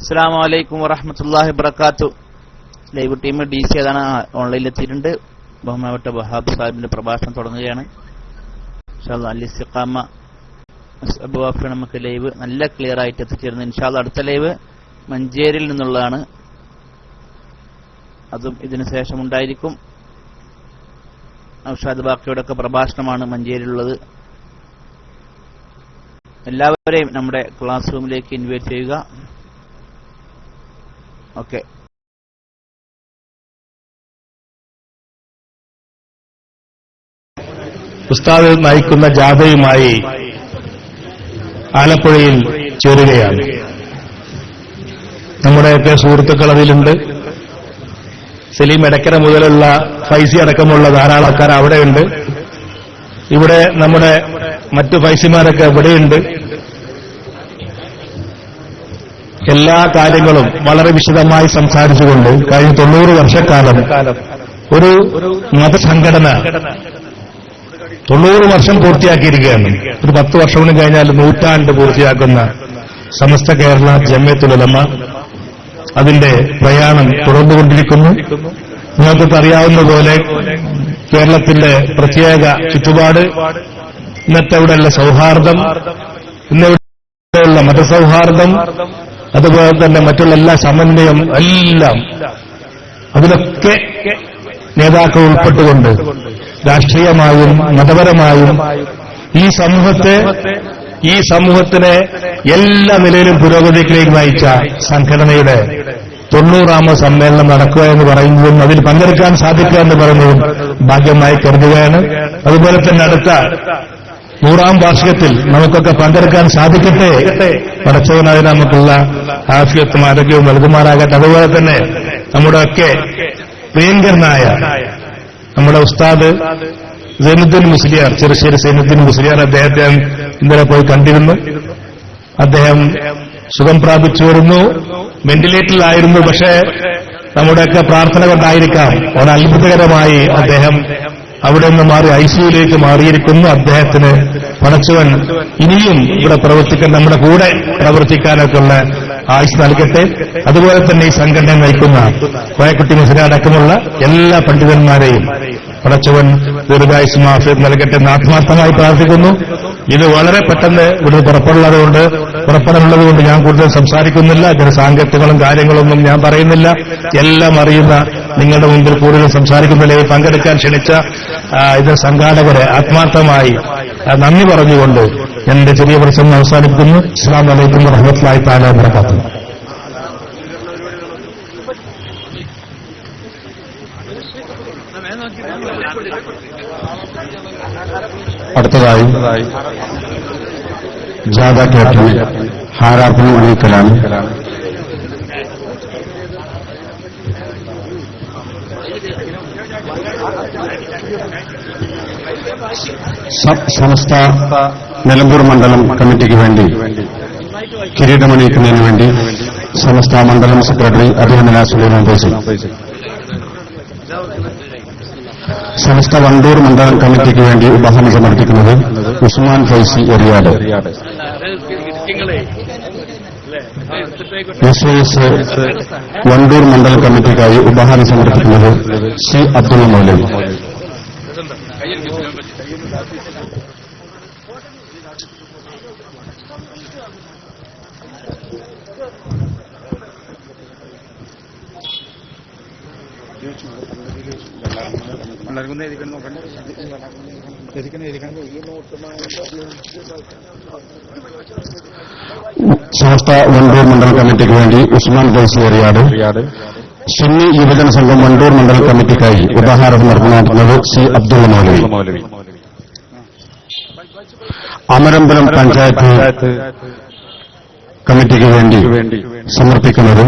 അസ്സലാമു അലൈക്കും വറഹ്മത്തുള്ളാഹി വബറകാതുഹു. ലൈവ് ടീം DC അതാണ് ഓൺലൈനിൽ എത്തിയിട്ടുണ്ട്. ബഹുമാനപ്പെട്ട വഹാബ് സാഹിബിന്റെ പ്രഭാഷണം തുടങ്ങുകയാണ്. ഇൻഷാ അല്ലാഹ് അൽ-ഇസ്തിഖാമ അബുവാഫിന് നമുക്ക് ലൈവ് നല്ല ക്ലിയർ ആയിട്ട് എത്തിച്ചേരുന്നു. ഇൻഷാ അല്ലാഹ് അടുത്ത ലൈവ് മഞ്ചേരിയിൽ നിന്നുള്ളതാണ്. അതും ഇതിനു ശേഷം ഉണ്ടായിരിക്കും. നൗഷാദ് ബാക്കിയുടെ ഒക്കെ പ്രഭാഷണമാണ് മഞ്ചേരിയിലുള്ളത്. എല്ലാവരെയും നമ്മുടെ ക്ലാസ് റൂമിലേക്ക് ഇൻവൈറ്റ് ചെയ്യുക. ഓക്കെ. ഉസ്താദ് നയിക്കുന്ന ജാഥയുമായി ആലപ്പുഴയിൽ ചേരുകയാണ്. നമ്മുടെയൊക്കെ സുഹൃത്തുക്കൾ അതിലുണ്ട്. സലീം എടക്കര മുതലുള്ള ഫൈസി അടക്കമുള്ള ധാരാളം ആൾക്കാർ അവിടെയുണ്ട്. ഇവിടെ നമ്മുടെ മറ്റു ഫൈസിമാരൊക്കെ ഇവിടെയുണ്ട്. എല്ലാ കാര്യങ്ങളും വളരെ വിശദമായി സംസാരിച്ചുകൊണ്ട് കഴിഞ്ഞ 90 വർഷക്കാലം ഒരു മതസംഘടന 90 വർഷം പൂർത്തിയാക്കിയിരിക്കുകയാണ്. ഒരു 10 വർഷം കൂടി കഴിഞ്ഞാൽ 100 പൂർത്തിയാക്കുന്ന സമസ്ത കേരള ജംഇയ്യത്തുൽ ഉലമ അതിന്റെ പ്രയാണം തുടർന്നുകൊണ്ടിരിക്കുന്നു. നിങ്ങൾക്കൊക്കെ അറിയാവുന്ന പോലെ കേരളത്തിന്റെ പ്രത്യേക ചുറ്റുപാട്, ഇന്നത്തെ ഇവിടെയുള്ള സൗഹാർദ്ദം, ഇന്നിവിടെയുള്ള മതസൗഹാർദ്ദം, അതുപോലെ തന്നെ മറ്റുള്ള എല്ലാ സമന്വയം എല്ലാം അതിലൊക്കെ നേതാക്കൾ ഉൾപ്പെട്ടുകൊണ്ട് രാഷ്ട്രീയമായും മതപരമായും ഈ സമൂഹത്തിനെ എല്ലാ നിലയിലും പുരോഗതിയിലേക്ക് നയിച്ച സംഘടനയുടെ 90ാമ സമ്മേളനം നടക്കുക എന്ന് പറയുന്നതും അതിൽ പങ്കെടുക്കാൻ സാധിക്കുക എന്ന് പറയുന്നതും ഭാഗ്യമായി കരുതുകയാണ്. അതുപോലെ തന്നെ അടുത്ത 100ാം വാർഷികത്തിൽ നമുക്കൊക്കെ പങ്കെടുക്കാൻ സാധിക്കട്ടെ. പടച്ചവനായി നമുക്കുള്ള ആഫിയത്തും ആരോഗ്യവും നൽകുമാറാകട്ടെ. അതുപോലെ തന്നെ നമ്മുടെയൊക്കെ പ്രിയങ്കരനായ നമ്മുടെ ഉസ്താദ് സൈനുദ്ദീൻ മുസ്ലിയാർ, ചെറുശ്ശേരി സൈനുദ്ദീൻ മുസ്ലിയാർ, അദ്ദേഹത്തെ ഇന്നലെ പോയി കണ്ടിരുന്നു. അദ്ദേഹം സുഖം പ്രാപിച്ചു വരുന്നു. വെന്റിലേറ്ററിലായിരുന്നു. പക്ഷേ നമ്മുടെയൊക്കെ പ്രാർത്ഥന കൊണ്ടായിരിക്കാം വളരെ അത്ഭുതകരമായി അദ്ദേഹം അവിടെ നിന്ന് മാറി ICUയിലേക്ക് മാറിയിരിക്കുന്നു. അദ്ദേഹത്തിന് പടച്ചവൻ ഇനിയും ഇവിടെ പ്രവർത്തിക്കാൻ, നമ്മുടെ കൂടെ പ്രവർത്തിക്കാനൊക്കെയുള്ള ആയുസ് നൽകട്ടെ. അതുപോലെ തന്നെ ഈ സംഘടന നയിക്കുന്ന കോയക്കുട്ടി മുസ്ലിം അടക്കമുള്ള എല്ലാ പണ്ഡിതന്മാരെയും പടച്ചവൻ ദീർഘായുസ്സും ആഫിയത്തും നൽകട്ടെ എന്ന് ആത്മാർത്ഥമായി പ്രാർത്ഥിക്കുന്നു. ഇത് വളരെ പെട്ടെന്ന് ഇവിടെ പുറപ്പെടാനുള്ളതുകൊണ്ട് ഞാൻ കൂടുതൽ സംസാരിക്കുന്നില്ല. ഇതിന് സാങ്കത്യങ്ങളും കാര്യങ്ങളൊന്നും ഞാൻ പറയുന്നില്ല. എല്ലാം അറിയുന്ന നിങ്ങളുടെ മുമ്പിൽ കൂടുതൽ സംസാരിക്കുന്നില്ല. പങ്കെടുക്കാൻ ക്ഷണിച്ച ഇതിന് സംഘാടകരെ ആത്മാർത്ഥമായി നന്ദി പറഞ്ഞുകൊണ്ട് എന്റെ ചെറിയ പ്രസംഗം അവസാനിപ്പിക്കുന്നു. അസ്സലാമു അലൈക്കും വറഹ്മത്തുള്ളാഹി തആല വബറകാതുഹു. അടുത്തതായി ജാഥ ക്യാപ്റ്റന് ഹാരാർപ്പണം അറിയിക്കലാണ്. സമസ്ത നിലമ്പൂർ മണ്ഡലം കമ്മിറ്റിക്ക് വേണ്ടി കിരീടമണിയിക്കുന്നതിന് വേണ്ടി സമസ്ത മണ്ഡലം സെക്രട്ടറി അഭിനന്ദന സുലൈമാൻ ഫൈസി. സമസ്ത വണ്ടൂർ മണ്ഡലം കമ്മിറ്റിക്ക് വേണ്ടി ഉപഹാരം സമർപ്പിക്കുന്നത് ഉസ്മാൻ ഫൈസി എറിയാട്. SOS വണ്ടൂർ മണ്ഡലം കമ്മിറ്റിക്കായി ഉപഹാരം സമർപ്പിക്കുന്നത് സി അബ്ദുൽ മൗലവി. സമസ്ത വണ്ടൂർ മണ്ഡലം കമ്മിറ്റിക്ക് വേണ്ടി ഉസ്മാൻ ഫൈസി എറിയാട്. സുന്നി യുവജന സംഘം വണ്ടൂർ മണ്ഡലം കമ്മിറ്റിക്കായി ഉപഹാരം നടത്തുന്നത് സി അബ്ദുൽ മൗലവി. അമരമ്പലം പഞ്ചായത്ത് കമ്മിറ്റിക്ക് വേണ്ടി സമർപ്പിക്കുന്നത്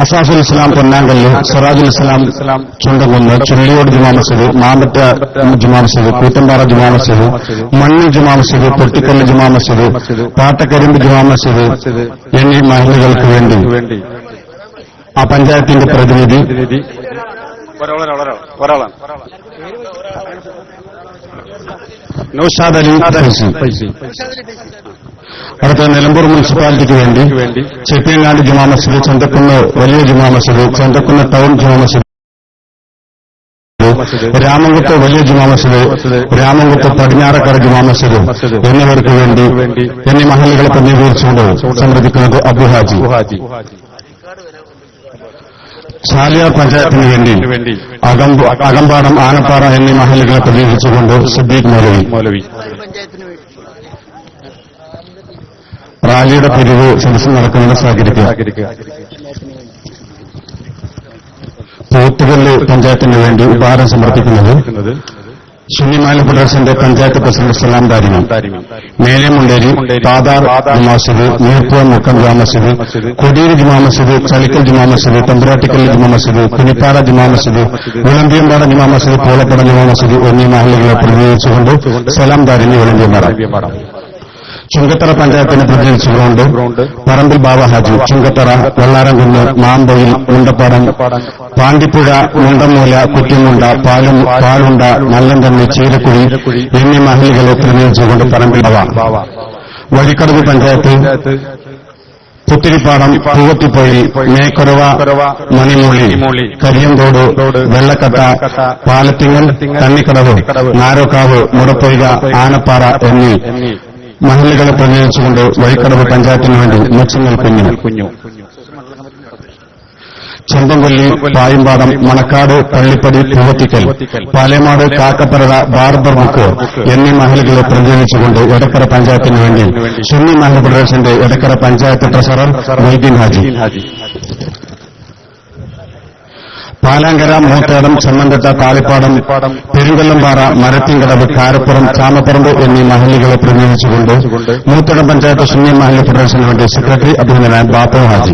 അസാഫുൽ ഇസ്ലാം പൊന്നാങ്കല്ല്, സിറാജുൽ ഇസ്ലാം ചുണ്ടകുന്ന്, ചുള്ളിയോട് ജുമാ മസ്ജിദ്, മാമ്പറ്റ ജുമാ മസ്ജിദ്, കൂറ്റമ്പാറ ജുമാ മസ്ജിദ്, മണ്ണി ജുമാ മസ്ജിദ്, പൊട്ടിക്കല്ല് ജുമാ മസ്ജിദ്, പാട്ടക്കരിമ്പ് ജുമാ മസ്ജിദ് എന്നീ മഹല്ലുകൾക്ക് വേണ്ടി ആ പഞ്ചായത്തിന്റെ പ്രതിനിധി നൗഷാദ് അലി ഫൈസി. അടുത്ത നിലമ്പൂർ മുനിസിപ്പാലിറ്റിക്ക് വേണ്ടി ചെട്ടിയങ്ങാടി ജുമാ മസ്ജിദ്, ചന്തക്കുന്ന് വലിയ ജുമാ മസ്ജിദ്, ചന്തക്കുന്ന് ടൗൺ ജുമാ മസ്ജിദ്, രാമംകുത്ത് വലിയ ജുമാ മസ്ജിദ്, രാമംകുത്ത് പടിഞ്ഞാറക്കര ജുമാ മസ്ജിദ് എന്നിവർക്ക് വേണ്ടി എന്നീ മഹല്ലുകളെ പ്രതിനിധീകരിച്ചുകൊണ്ട് സമർപ്പിക്കുന്നത് അബു ഹാജി. ചാലിയാർ പഞ്ചായത്തിന് വേണ്ടി അകമ്പാടം, ആനപ്പാറ എന്നീ മഹല്ലുകളെ പ്രതിനിധീകരിച്ചുകൊണ്ട് സിദ്ദീഖ് മൗലവി. റാലിയുടെ പിരിവ് സദസ്സിൽ നടക്കുന്നത് സഹകരിക്കുക. പോത്തുകല്ല് പഞ്ചായത്തിന് വേണ്ടി ഉപഹാരം സമർപ്പിക്കുന്നത് സുന്നിമാല ഫെഡറേഷന്റെ പഞ്ചായത്ത് പ്രസിഡന്റ് സലാം ദാരിമി. മേലെമുണ്ടേരി താതാർ ജുമാ മസ്ജിദ്, നീർപ്പുഴ മുക്കം ജുമാ മസ്ജിദ്, കൊടിയേരി ജുമാ മസ്ജിദ്, ചളിക്കൽ ജുമാ മസ്ജിദ്, തമ്പുരാട്ടിക്കൽ ജുമാ മസ്ജിദ്, കുനിപ്പാറ ജുമാ മസ്ജിദ്, വിളമ്പിയമ്പാറ ജുമാ മസ്ജിദ്, പോളപ്പട ജുമാ മസ്ജിദ് എന്നീ മഹല്ലുകളെ പ്രതിനിധീകരിച്ചുകൊണ്ട് സലാം ദാരിമി വിളമ്പിയമ്പാറ. ചുങ്കത്തറ പഞ്ചായത്തിനെ പ്രതിനിധിച്ചുകൊണ്ട് പറമ്പിൽ ബാബ ഹാജി, ചുങ്കത്തറ, വെള്ളാരംകുന്ന്, മാമ്പയിൽ, മുണ്ടപ്പാടം, പാണ്ടിപ്പുഴ, മുണ്ടമൂല, കുറ്റിമുണ്ട, പാലുണ്ട, നല്ലന്തണ്ണി, ചീരക്കുഴി എന്നീ മഹല്ലുകളെ പ്രതിനിധിച്ചുകൊണ്ട് പറമ്പിൽ ബാബ. വഴിക്കടവ് പഞ്ചായത്ത് പുത്തിരിപ്പാടം, പൂവത്തിപ്പൊയിൽ, മേക്കൊരവ, മണിമൂളി, കരിയന്തോട്, വെള്ളക്കട്ട, പാലത്തിങ്ങൽ, തണ്ണിക്കടവ്, നാരോക്കാവ്, മുടപ്പൊയ്ക, ആനപ്പാറ എന്നീ മഹല്ലുകളെ പ്രതിനിധിച്ചുകൊണ്ട് വഴിക്കടവ് പഞ്ചായത്തിന് വേണ്ടി മുച്ചങ്ങൽ കുഞ്ഞു. ചെമ്പൻകൊല്ലി, പായമ്പാടം, മണക്കാട്, പള്ളിപ്പടി, പൂവത്തിക്കൽ, പാലേമാട്, കാക്കപ്പറക, ബാർബർ മുക്ക് എന്നീ മഹല്ലുകളെ പ്രതിനിധിച്ചുകൊണ്ട് എടക്കര പഞ്ചായത്തിന് വേണ്ടി സുന്നി മഹൽ ഫെഡറേഷന്റെ എടക്കര പഞ്ചായത്ത് ട്രഷറർ മൊയ്തീൻ ഹാജി. പാലാങ്കര, മൂത്തേടം, ചെമ്മന്തട്ട, താളിപ്പാടം, പെരുങ്കല്ലംപാറ, മരത്തിങ്കടവ്, കാരപ്പുറം, ചാമപ്പറമ്പ് എന്നീ മഹല്ലുകളെ പ്രതിനിധിച്ചുകൊണ്ട് മൂത്തേടം പഞ്ചായത്ത് സുന്നി മഹൽ ഫെഡറേഷന് വേണ്ടി സെക്രട്ടറി അഭിനന്ദനായ ബാപ്പു ഹാജി.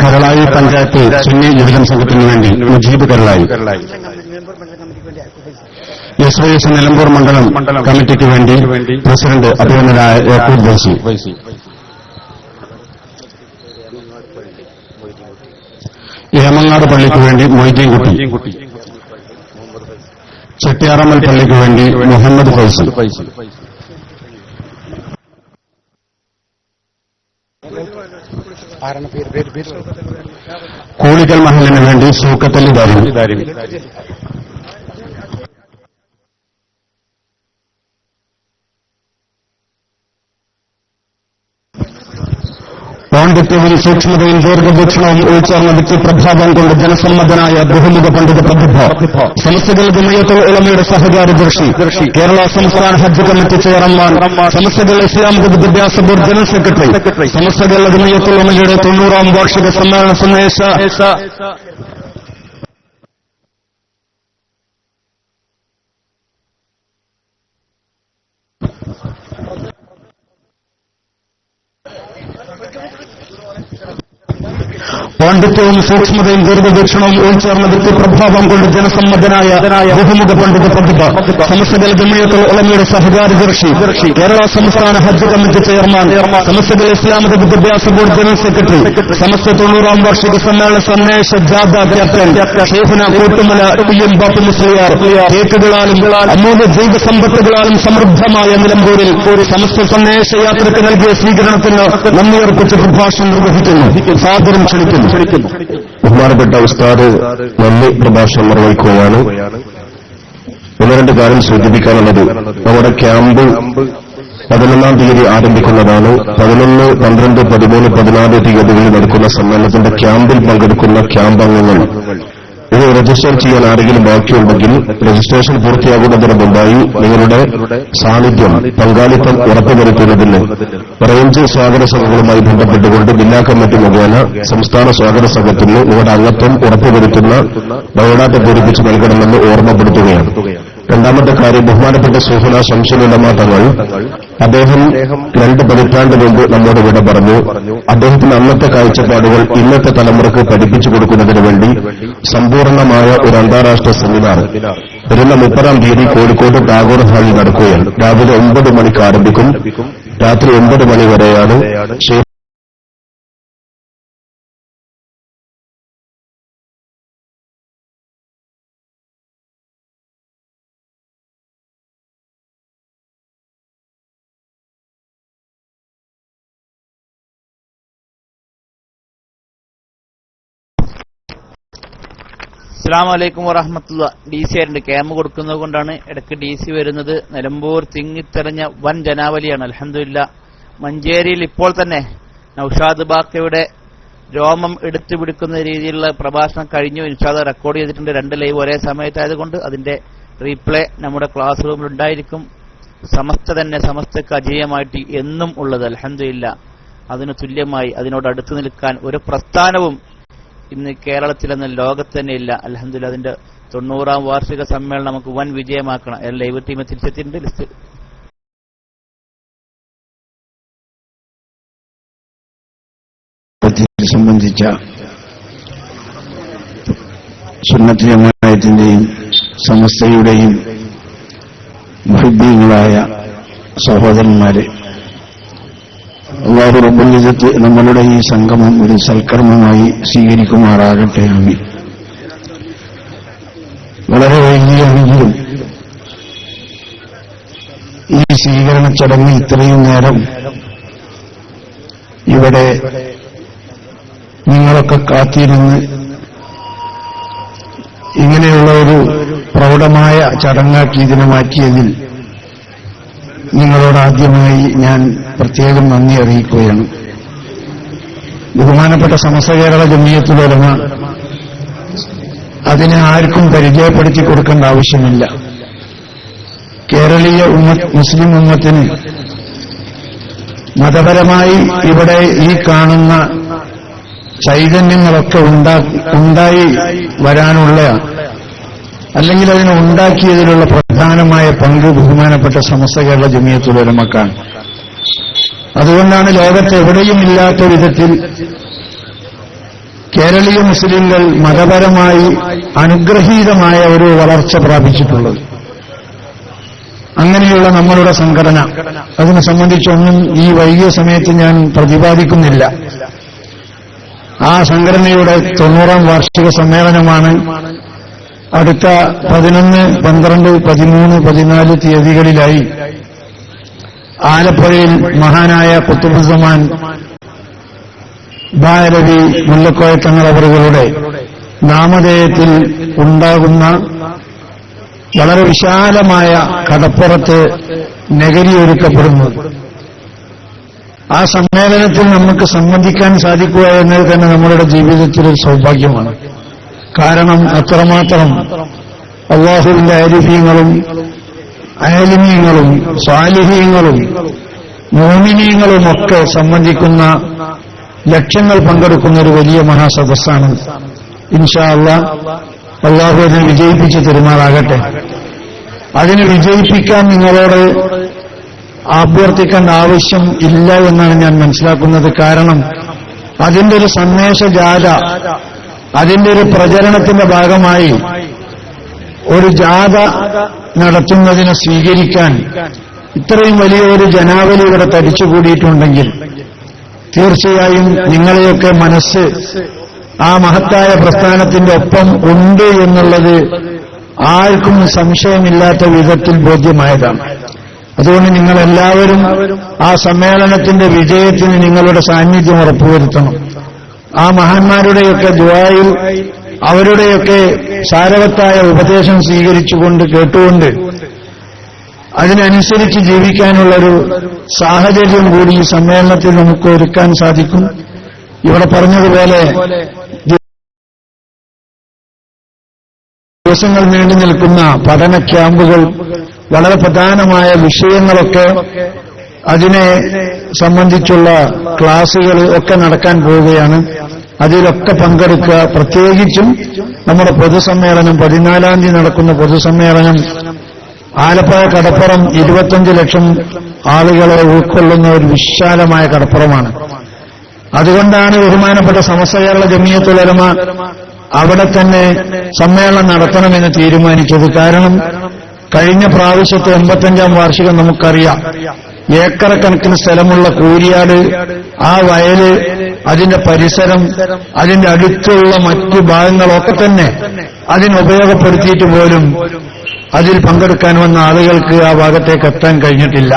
കരളായി പഞ്ചായത്ത് സുന്നി യുവജന സംഘത്തിന് വേണ്ടി മുജീബ് കരളായി. SOS നിലമ്പൂർ മണ്ഡലം കമ്മിറ്റിക്ക് വേണ്ടി പ്രസിഡന്റ് അഭിനന്ദനായ യാക്കൂബ് ഫൈസി. ഏമങ്ങാട് പള്ളിക്ക് വേണ്ടി മൊയ്തീൻ കുട്ടി. ചെട്ടിയാറമ്മൽ പള്ളിക്ക് വേണ്ടി മുഹമ്മദ് ഫൈസി. കൂളിക്കൽ മഹലിന് വേണ്ടി സൂക്കത്തല്ലി ദാരിമി. പാണ്ഡിത്യവും സൂക്ഷ്മതയും ദീർഘവീക്ഷണവും ഉൾച്ചേർന്ന വ്യക്തിപ്രഭാവം കൊണ്ട് ജനസമ്മതനായ ബഹുമുഖ പണ്ഡിത പ്രതിഭ, സമസ്തകൾ ജമയത്തുൽ ഉലമയുടെ സഹകാരി ദർശി, കേരള സംസ്ഥാന ഹജ്ജ് കമ്മിറ്റി ചെയർമാൻ, സമസ്തകൾ ഇസ്ലാമിക വിദ്യാഭ്യാസ ബോർഡ് ജനറൽ സെക്രട്ടറി, സമസ്തകൾ ജമയത്തുൽ ഉലമയുടെ 90ാം വാർഷിക സമ്മേളന സന്ദേശ പാണ്ഡിത്യവും സൂക്ഷ്മതയും ദീർഘവീക്ഷണവും ഉൾച്ചേർന്ന വ്യക്തിപ്രഭാവം കൊണ്ട് ജനസമ്മതനായ ബഹുമുഖ പണ്ഡിത പ്രതിഭ, സമസ്തകൾ ജമിയത്തുൽ ഉലമയുടെ സഹകാരി ദർശി, കേരള സംസ്ഥാന ഹജ്ജ് കമ്മിറ്റി ചെയർമാൻ, സമസ്തകൾ ഇസ്ലാമിക വിദ്യാഭ്യാസ ബോർഡ് ജനറൽ സെക്രട്ടറി, സമസ്ത 90-ാം വാർഷിക സമ്മേളന സന്ദേശ ജാഥ ക്യാപ്റ്റൻ ഷെയ്ഖുന കൂട്ടുമല ടി.എം. ബാപ്പു മുസ്ലിയാർ, കേക്കുകളാലും അമൂല്യ ജൈവസമ്പത്തുകളാലും സമൃദ്ധമായ നിലമ്പൂരിൽ സമസ്ത സന്ദേശ യാത്രയ്ക്ക് നൽകിയ സ്വീകരണത്തിന് നന്ദിയർപ്പിച്ച് പ്രഭാഷണം നിർവഹിക്കുന്നു. സാദരം ക്ഷണിക്കുന്നു. ബഹുമാനപ്പെട്ട ഉസ്താദ് നന്ദി പ്രഭാഷണം നിർവഹിക്കുകയാണ്. ഒന്ന് രണ്ട് കാര്യം സൂചിപ്പിക്കാനുള്ളത്, നമ്മുടെ ക്യാമ്പ് 11-ാം തീയതി ആരംഭിക്കുന്നതാണ്. 11, 12, 13, 14 തീയതികളിൽ നടക്കുന്ന സമ്മേളനത്തിന്റെ ക്യാമ്പിൽ പങ്കെടുക്കുന്ന ക്യാമ്പ് അംഗങ്ങൾ ഇത് രജിസ്റ്റർ ചെയ്യാൻ ആരെങ്കിലും ബാക്കിയുണ്ടെങ്കിൽ രജിസ്ട്രേഷൻ പൂർത്തിയാകുന്നതിന് മുമ്പായി നിങ്ങളുടെ സാന്നിധ്യം, പങ്കാളിത്തം ഉറപ്പുവരുത്തുന്നതിന് റേഞ്ച് സ്വാഗത സംഘങ്ങളുമായി ബന്ധപ്പെട്ടുകൊണ്ട് ജില്ലാ കമ്മിറ്റി മുഖേന സംസ്ഥാന സ്വാഗത സംഘത്തിന് നിങ്ങളുടെ അംഗത്വം ഉറപ്പുവരുത്തുന്ന ബയോഡാറ്റ പൂരിപ്പിച്ച് നൽകണമെന്ന് ഓർമ്മപ്പെടുത്തുകയാണ്. രണ്ടാമത്തെ കാര്യം, ബഹുമാനപ്പെട്ട സുഹൃന ശംസുലുലമ തങ്ങൾ, അദ്ദേഹം 2 പതിറ്റാണ്ട് മുമ്പ് നമ്മോട് വിട പറഞ്ഞു. അദ്ദേഹത്തിന്റെ അന്നത്തെ കാഴ്ചപ്പാടുകൾ ഇന്നത്തെ തലമുറക്ക് പഠിപ്പിച്ചു കൊടുക്കുന്നതിന് വേണ്ടി സമ്പൂർണമായ ഒരു അന്താരാഷ്ട്ര സെമിനാർ വരുന്ന 30-ാം തീയതി കോഴിക്കോട് ടാഗോർ ഹാളിൽ നടക്കുകയാണ്. രാവിലെ 9 മണിക്ക് ആരംഭിക്കും, രാത്രി 9 മണി വരെയാണ്. അസ്സലാമു അലൈക്കും വറഹ്മത്തുള്ളാഹി. DC ആയിട്ടുണ്ട്. ക്യാമ്പ് കൊടുക്കുന്നത് കൊണ്ടാണ് ഇടയ്ക്ക് DC വരുന്നത്. നിലമ്പൂർ തിങ്ങിത്തെറിഞ്ഞ വൻ ജനാവലിയാണ്. അൽഹംദുലില്ലാഹ്. മഞ്ചേരിയിൽ ഇപ്പോൾ തന്നെ നൌഷാദ് ബാക്കയുടെ രോമം എടുത്തു പിടിക്കുന്ന രീതിയിലുള്ള പ്രഭാഷണം കഴിഞ്ഞു. ഇൻഷാല്ലാഹ് റെക്കോർഡ് ചെയ്തിട്ടുണ്ട്. 2 ലൈവ് ഒരേ സമയത്തായതുകൊണ്ട് അതിന്റെ റീപ്ലേ നമ്മുടെ ക്ലാസ് റൂമിൽ ഉണ്ടായിരിക്കും. സമസ്തക്ക് അജേയമായിട്ട് എന്നും ഉള്ളത് അൽഹംദുലില്ലാഹ്. അതിന് തുല്യമായി അതിനോട് അടുത്തു നിൽക്കാൻ ഒരു പ്രസ്ഥാനവും ഇന്ന് കേരളത്തിലെന്ന ലോകത്ത് തന്നെ ഇല്ല. അൽഹംദുലില്ലാഹ്. അതിന്റെ 90-ാം വാർഷിക സമ്മേളനം നമുക്ക് വൻ വിജയമാക്കണം. ലൈവ് ടീം തിരിച്ചെത്തിയിട്ടുണ്ട്. ലിസ്റ്റ് സംബന്ധിച്ച സുന്നത്ത് ജമാഅത്തിന്റെയും സമസ്തയുടെയും മുഹിബ്ബീങ്ങളായ സഹോദരന്മാരെ, അല്ലാഹു റബ്ബുൽ ഇസ്സത്ത് നമ്മളുടെ ഈ സംഗമം ഒരു സൽക്കർമ്മമായി സ്വീകരിക്കുമാറാകട്ടെ. ആമീൻ. വളരെ വൈകിയാണെങ്കിലും ഈ സ്വീകരണ ചടങ്ങ് ഇത്രയും നേരം ഇവിടെ നിങ്ങളൊക്കെ കാത്തിരുന്ന് ഇങ്ങനെയുള്ള ഒരു പ്രൗഢമായ ചടങ്ങാക്കി ഇതിനെ മാറ്റിയതിൽ നിങ്ങളോട് ആദ്യമായി ഞാൻ പ്രത്യേകം നന്ദി അറിയിക്കുകയാണ്. ബഹുമാനപ്പെട്ട സമസ്ത കേരള ജമിയത്തുൽ ഉലമ അതിനെ ആർക്കും പരിചയപ്പെടുത്തി കൊടുക്കേണ്ട ആവശ്യമില്ല. കേരളീയ മുസ്ലിം ഉമ്മത്തിന് മതപരമായി ഇവിടെ ഈ കാണുന്ന ചൈതന്യങ്ങളൊക്കെ ഉണ്ടായി വരാനുള്ള, അല്ലെങ്കിൽ അതിനെ ഉണ്ടാക്കിയതിലുള്ള പ്രധാനമായ പങ്ക് ബഹുമാനപ്പെട്ട സമസ്ത കേരള ജമിയത്തുൽ ഉലമക്കാണ്. അതുകൊണ്ടാണ് ലോകത്ത് എവിടെയും ഇല്ലാത്ത വിധത്തിൽ കേരളീയ മുസ്ലിങ്ങൾ മതപരമായി അനുഗ്രഹീതമായ ഒരു വളർച്ച പ്രാപിച്ചിട്ടുള്ളത്. അങ്ങനെയുള്ള നമ്മളുടെ സംഘടന, അതിനെ സംബന്ധിച്ചൊന്നും ഈ വൈകിയ സമയത്ത് ഞാൻ പ്രതിപാദിക്കുന്നില്ല. ആ സംഘടനയുടെ 90-ാം വാർഷിക സമ്മേളനമാണ് അടുത്ത 11, 12, 13, 14 തീയതികളിലായി ആലപ്പുഴയിൽ മഹാനായ ഖുത്ബുസ്സമാൻ ബാലവി മുല്ലക്കോയ തങ്ങൾ അവരുടെ നാമധേയത്തിൽ ഉണ്ടാകുന്ന വളരെ വിശാലമായ കടപ്പുറത്ത് നഗരി ഒരുക്കപ്പെടുന്നു. ആ സമ്മേളനത്തിൽ നമുക്ക് സംബന്ധിക്കാൻ സാധിക്കുക എന്നത് തന്നെ നമ്മളുടെ ജീവിതത്തിൽ ഒരു സൗഭാഗ്യമാണ്. കാരണം അത്രമാത്രം അല്ലാഹുവിന്റെ ആരിഫീങ്ങളും ആലിമീങ്ങളും സാലിഹീങ്ങളും മോമിനീങ്ങളുമൊക്കെ സംബന്ധിക്കുന്ന ലക്ഷങ്ങൾ പങ്കെടുക്കുന്ന ഒരു വലിയ മഹാസദസ്സാണ്. ഇൻഷാ അല്ലാഹ് അല്ലാഹു അതിനെ വിജയിപ്പിച്ച് പെരുമാറാകട്ടെ. അതിനെ വിജയിപ്പിക്കാൻ നിങ്ങളോട് അഭ്യർത്ഥിക്കേണ്ട ആവശ്യം ഇല്ല എന്നാണ് ഞാൻ മനസ്സിലാക്കുന്നത്. കാരണം അതിന്റെ ഒരു സന്ദേശജാഥ, അതിന്റെ ഒരു പ്രചരണത്തിന്റെ ഭാഗമായി ഒരു ജാഥ നടത്തുന്നതിനെ സ്വീകരിക്കാൻ ഇത്രയും വലിയ ഒരു ജനാവലി ഇവിടെ തടിച്ചുകൂടിയിട്ടുണ്ടെങ്കിൽ തീർച്ചയായും നിങ്ങളെയൊക്കെ മനസ്സ് ആ മഹത്തായ പ്രസ്ഥാനത്തിന്റെ ഒപ്പം ഉണ്ട് എന്നുള്ളത് ആർക്കും സംശയമില്ലാത്ത വിധത്തിൽ ബോധ്യമായതാണ്. അതുകൊണ്ട് നിങ്ങളെല്ലാവരും ആ സമ്മേളനത്തിന്റെ വിജയത്തിന് നിങ്ങളുടെ സാന്നിധ്യം ഉറപ്പുവരുത്തണം. ആ മഹാന്മാരുടെയൊക്കെ ദുആയിൽ അവരുടെയൊക്കെ സാരവത്തായ ഉപദേശം സ്വീകരിച്ചുകൊണ്ട് കേട്ടുകൊണ്ട് അതിനനുസരിച്ച് ജീവിക്കാനുള്ളൊരു സാഹചര്യം കൂടി ഈ സമ്മേളനത്തിൽ നമുക്ക് ഒരുക്കാൻ സാധിക്കും. ഇവിടെ പറഞ്ഞതുപോലെ ദിവസങ്ങൾ നീണ്ടു നിൽക്കുന്ന പഠന ക്യാമ്പുകൾ, വളരെ പ്രധാനമായ വിഷയങ്ങളൊക്കെ അതിനെ സംബന്ധിച്ചുള്ള ക്ലാസുകൾ ഒക്കെ നടക്കാൻ പോവുകയാണ്. അതിലൊക്കെ പങ്കെടുക്കുക. പ്രത്യേകിച്ചും നമ്മുടെ പൊതുസമ്മേളനം 14-ാം തീയതി നടക്കുന്ന പൊതുസമ്മേളനം ആലപ്പുഴ കടപ്പുറം 25 ലക്ഷം ആളുകളെ ഉൾക്കൊള്ളുന്ന ഒരു വിശാലമായ കടപ്പുറമാണ്. അതുകൊണ്ടാണ് ബഹുമാനപ്പെട്ട സമസ്ത കേരള ജമിയത്തുൽ ഉലമ അവിടെ തന്നെ സമ്മേളനം നടത്തണമെന്ന് തീരുമാനിച്ചത്. കാരണം കഴിഞ്ഞ പ്രാവശ്യത്തെ 85-ാം വാർഷികം നമുക്കറിയാം. ഏക്കറക്കണക്കിന് സ്ഥലമുള്ള കൂരിയാട്, ആ വയല്, അതിന്റെ പരിസരം, അതിന്റെ അടുത്തുള്ള മറ്റു ഭാഗങ്ങളൊക്കെ തന്നെ അതിനുപയോഗപ്പെടുത്തിയിട്ട് പോലും അതിൽ പങ്കെടുക്കാൻ വന്ന ആളുകൾക്ക് ആ ഭാഗത്തേക്ക് എത്താൻ കഴിഞ്ഞിട്ടില്ല.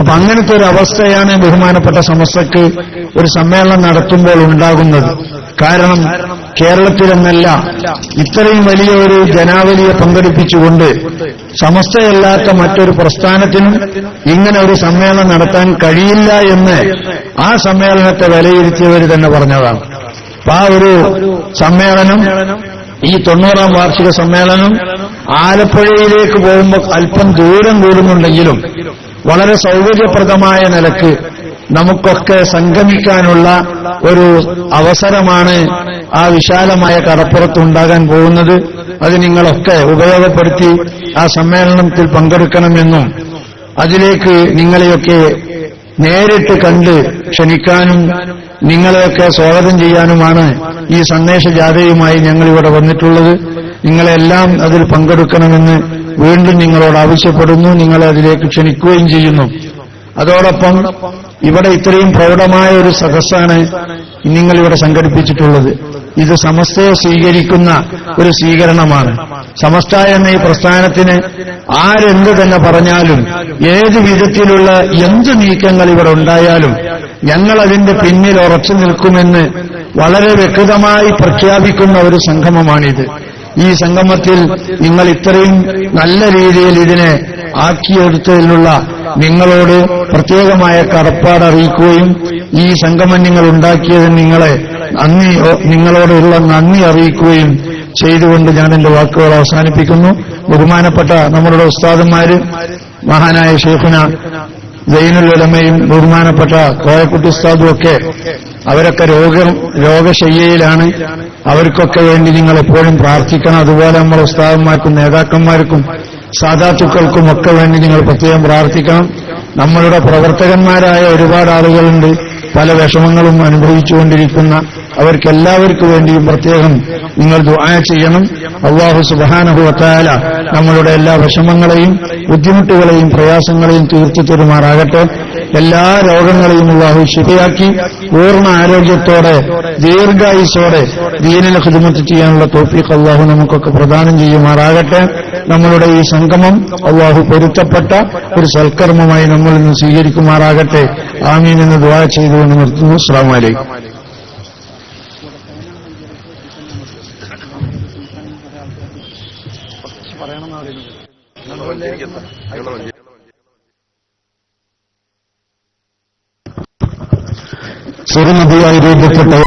അപ്പൊ അങ്ങനത്തെ ഒരു അവസ്ഥയാണ് ബഹുമാനപ്പെട്ട സമസ്തക്ക് ഒരു സമ്മേളനം നടത്തുമ്പോൾ ഉണ്ടാകുന്നത്. കാരണം കേരളത്തിലെന്നല്ല, ഇത്രയും വലിയ ഒരു ജനാവലിയെ പങ്കെടുപ്പിച്ചുകൊണ്ട് സമസ്തയല്ലാത്ത മറ്റൊരു പ്രസ്ഥാനത്തിനും ഇങ്ങനെ ഒരു സമ്മേളനം നടത്താൻ കഴിയില്ല എന്ന് ആ സമ്മേളനത്തെ വിലയിരുത്തിയവർ തന്നെ പറഞ്ഞതാണ്. അപ്പൊ ആ ഒരു സമ്മേളനം, ഈ 90-ാം വാർഷിക സമ്മേളനം ആലപ്പുഴയിലേക്ക് പോകുമ്പോൾ അല്പം ദൂരം കൂടുന്നുണ്ടെങ്കിലും വളരെ സൗകര്യപ്രദമായ നിലക്ക് നമുക്കൊക്കെ സംഗമിക്കാനുള്ള ഒരു അവസരമാണ് ആ വിശാലമായ കടപ്പുറത്തുണ്ടാകാൻ പോകുന്നത്. അത് നിങ്ങളൊക്കെ ഉപയോഗപ്പെടുത്തി ആ സമ്മേളനത്തിൽ പങ്കെടുക്കണമെന്നും അതിലേക്ക് നിങ്ങളെയൊക്കെ നേരിട്ട് കണ്ട് ക്ഷണിക്കാനും നിങ്ങളെയൊക്കെ സ്വാഗതം ചെയ്യാനുമാണ് ഈ സന്ദേശജാഥയുമായി ഞങ്ങളിവിടെ വന്നിട്ടുള്ളത്. നിങ്ങളെല്ലാം അതിൽ പങ്കെടുക്കണമെന്ന് വീണ്ടും നിങ്ങളോട് ആവശ്യപ്പെടുന്നു. നിങ്ങളെ അതിലേക്ക് ക്ഷണിക്കുകയും ചെയ്യുന്നു. അതോടൊപ്പം ഇവിടെ ഇത്രയും പ്രൗഢമായ ഒരു സദസ്സാണ് നിങ്ങളിവിടെ സംഘടിപ്പിച്ചിട്ടുള്ളത്. ഇത് സമസ്തയെ സ്വീകരിക്കുന്ന ഒരു സ്വീകരണമാണ്. സമസ്ത എന്ന ഈ പ്രസ്ഥാനത്തിന് ആരെന്ത് തന്നെ പറഞ്ഞാലും, ഏത് വിധത്തിലുള്ള എന്ത് നീക്കങ്ങൾ ഇവിടെ ഉണ്ടായാലും ഞങ്ങൾ അതിന്റെ പിന്നിൽ ഉറച്ചു നിൽക്കുമെന്ന് വളരെ വ്യക്തമായി പ്രഖ്യാപിക്കുന്ന ഒരു സംഗമമാണിത്. ഈ സംഗമത്തിൽ നിങ്ങൾ ഇത്രയും നല്ല രീതിയിൽ ഇതിനെ ആക്കിയെടുത്തതിലുള്ള നിങ്ങളോട് പ്രത്യേകമായ കടപ്പാട് അറിയിക്കുകയും ഈ സംഗമം നിങ്ങൾ ഉണ്ടാക്കിയതിന് നിങ്ങളോടുള്ള നന്ദി അറിയിക്കുകയും ചെയ്തുകൊണ്ട് ഞാൻ എന്റെ വാക്കുകൾ അവസാനിപ്പിക്കുന്നു. ബഹുമാനപ്പെട്ട നമ്മളുടെ ഉസ്താദന്മാര്, മഹാനായ ഷെയ്ഖുന സൈനുൽ ഉലമയും ബഹുമാനപ്പെട്ട കോയക്കുട്ടി ഉസ്താദും ഒക്കെ, അവരൊക്കെ രോഗശയ്യയിലാണ്. അവർക്കൊക്കെ വേണ്ടി നിങ്ങൾ എപ്പോഴും പ്രാർത്ഥിക്കണം. അതുപോലെ നമ്മൾ ഉസ്താദന്മാർക്കും നേതാക്കന്മാർക്കും സാദാത്തുക്കൾക്കും ഒക്കെ വേണ്ടി നിങ്ങൾ പ്രത്യേകം പ്രാർത്ഥിക്കണം. നമ്മളുടെ പ്രവർത്തകന്മാരായ ഒരുപാട് ആളുകളുണ്ട്, പല വിഷമങ്ങളും അനുഭവിച്ചുകൊണ്ടിരിക്കുന്ന അവർക്കെല്ലാവർക്കും വേണ്ടിയും പ്രത്യേകം നിങ്ങൾ ദുആ ചെയ്യണം. അല്ലാഹു സുബ്ഹാനഹു വ തആല നമ്മളുടെ എല്ലാ വിഷമങ്ങളെയും ബുദ്ധിമുട്ടുകളെയും പ്രയാസങ്ങളെയും തീർത്തു തരുമാറാകട്ടെ. എല്ലാ രോഗങ്ങളെയും അല്ലാഹു ശിഫയാക്കി പൂർണ്ണ ആരോഗ്യത്തോടെ ദീർഘായുസ്സോടെ ദീനിനെ ഖിദ്മത്ത് ചെയ്യാനുള്ള തൗഫീഖ് അല്ലാഹു നമുക്കൊക്കെ പ്രദാനം ചെയ്യുമാറാകട്ടെ. നമ്മളുടെ ഈ സംഗമം അല്ലാഹു പൊരുത്തപ്പെട്ട ഒരു സൽക്കർമ്മമായി നമ്മൾ ഇന്ന് സ്വീകരിക്കുമാറാകട്ടെ. ആമീൻ എന്ന് ദുആ ചെയ്തുകൊണ്ട് നിർത്തുന്നു. അസ്സലാമു അലൈക്കും. ചെറുനദിയായി രൂപപ്പെട്ട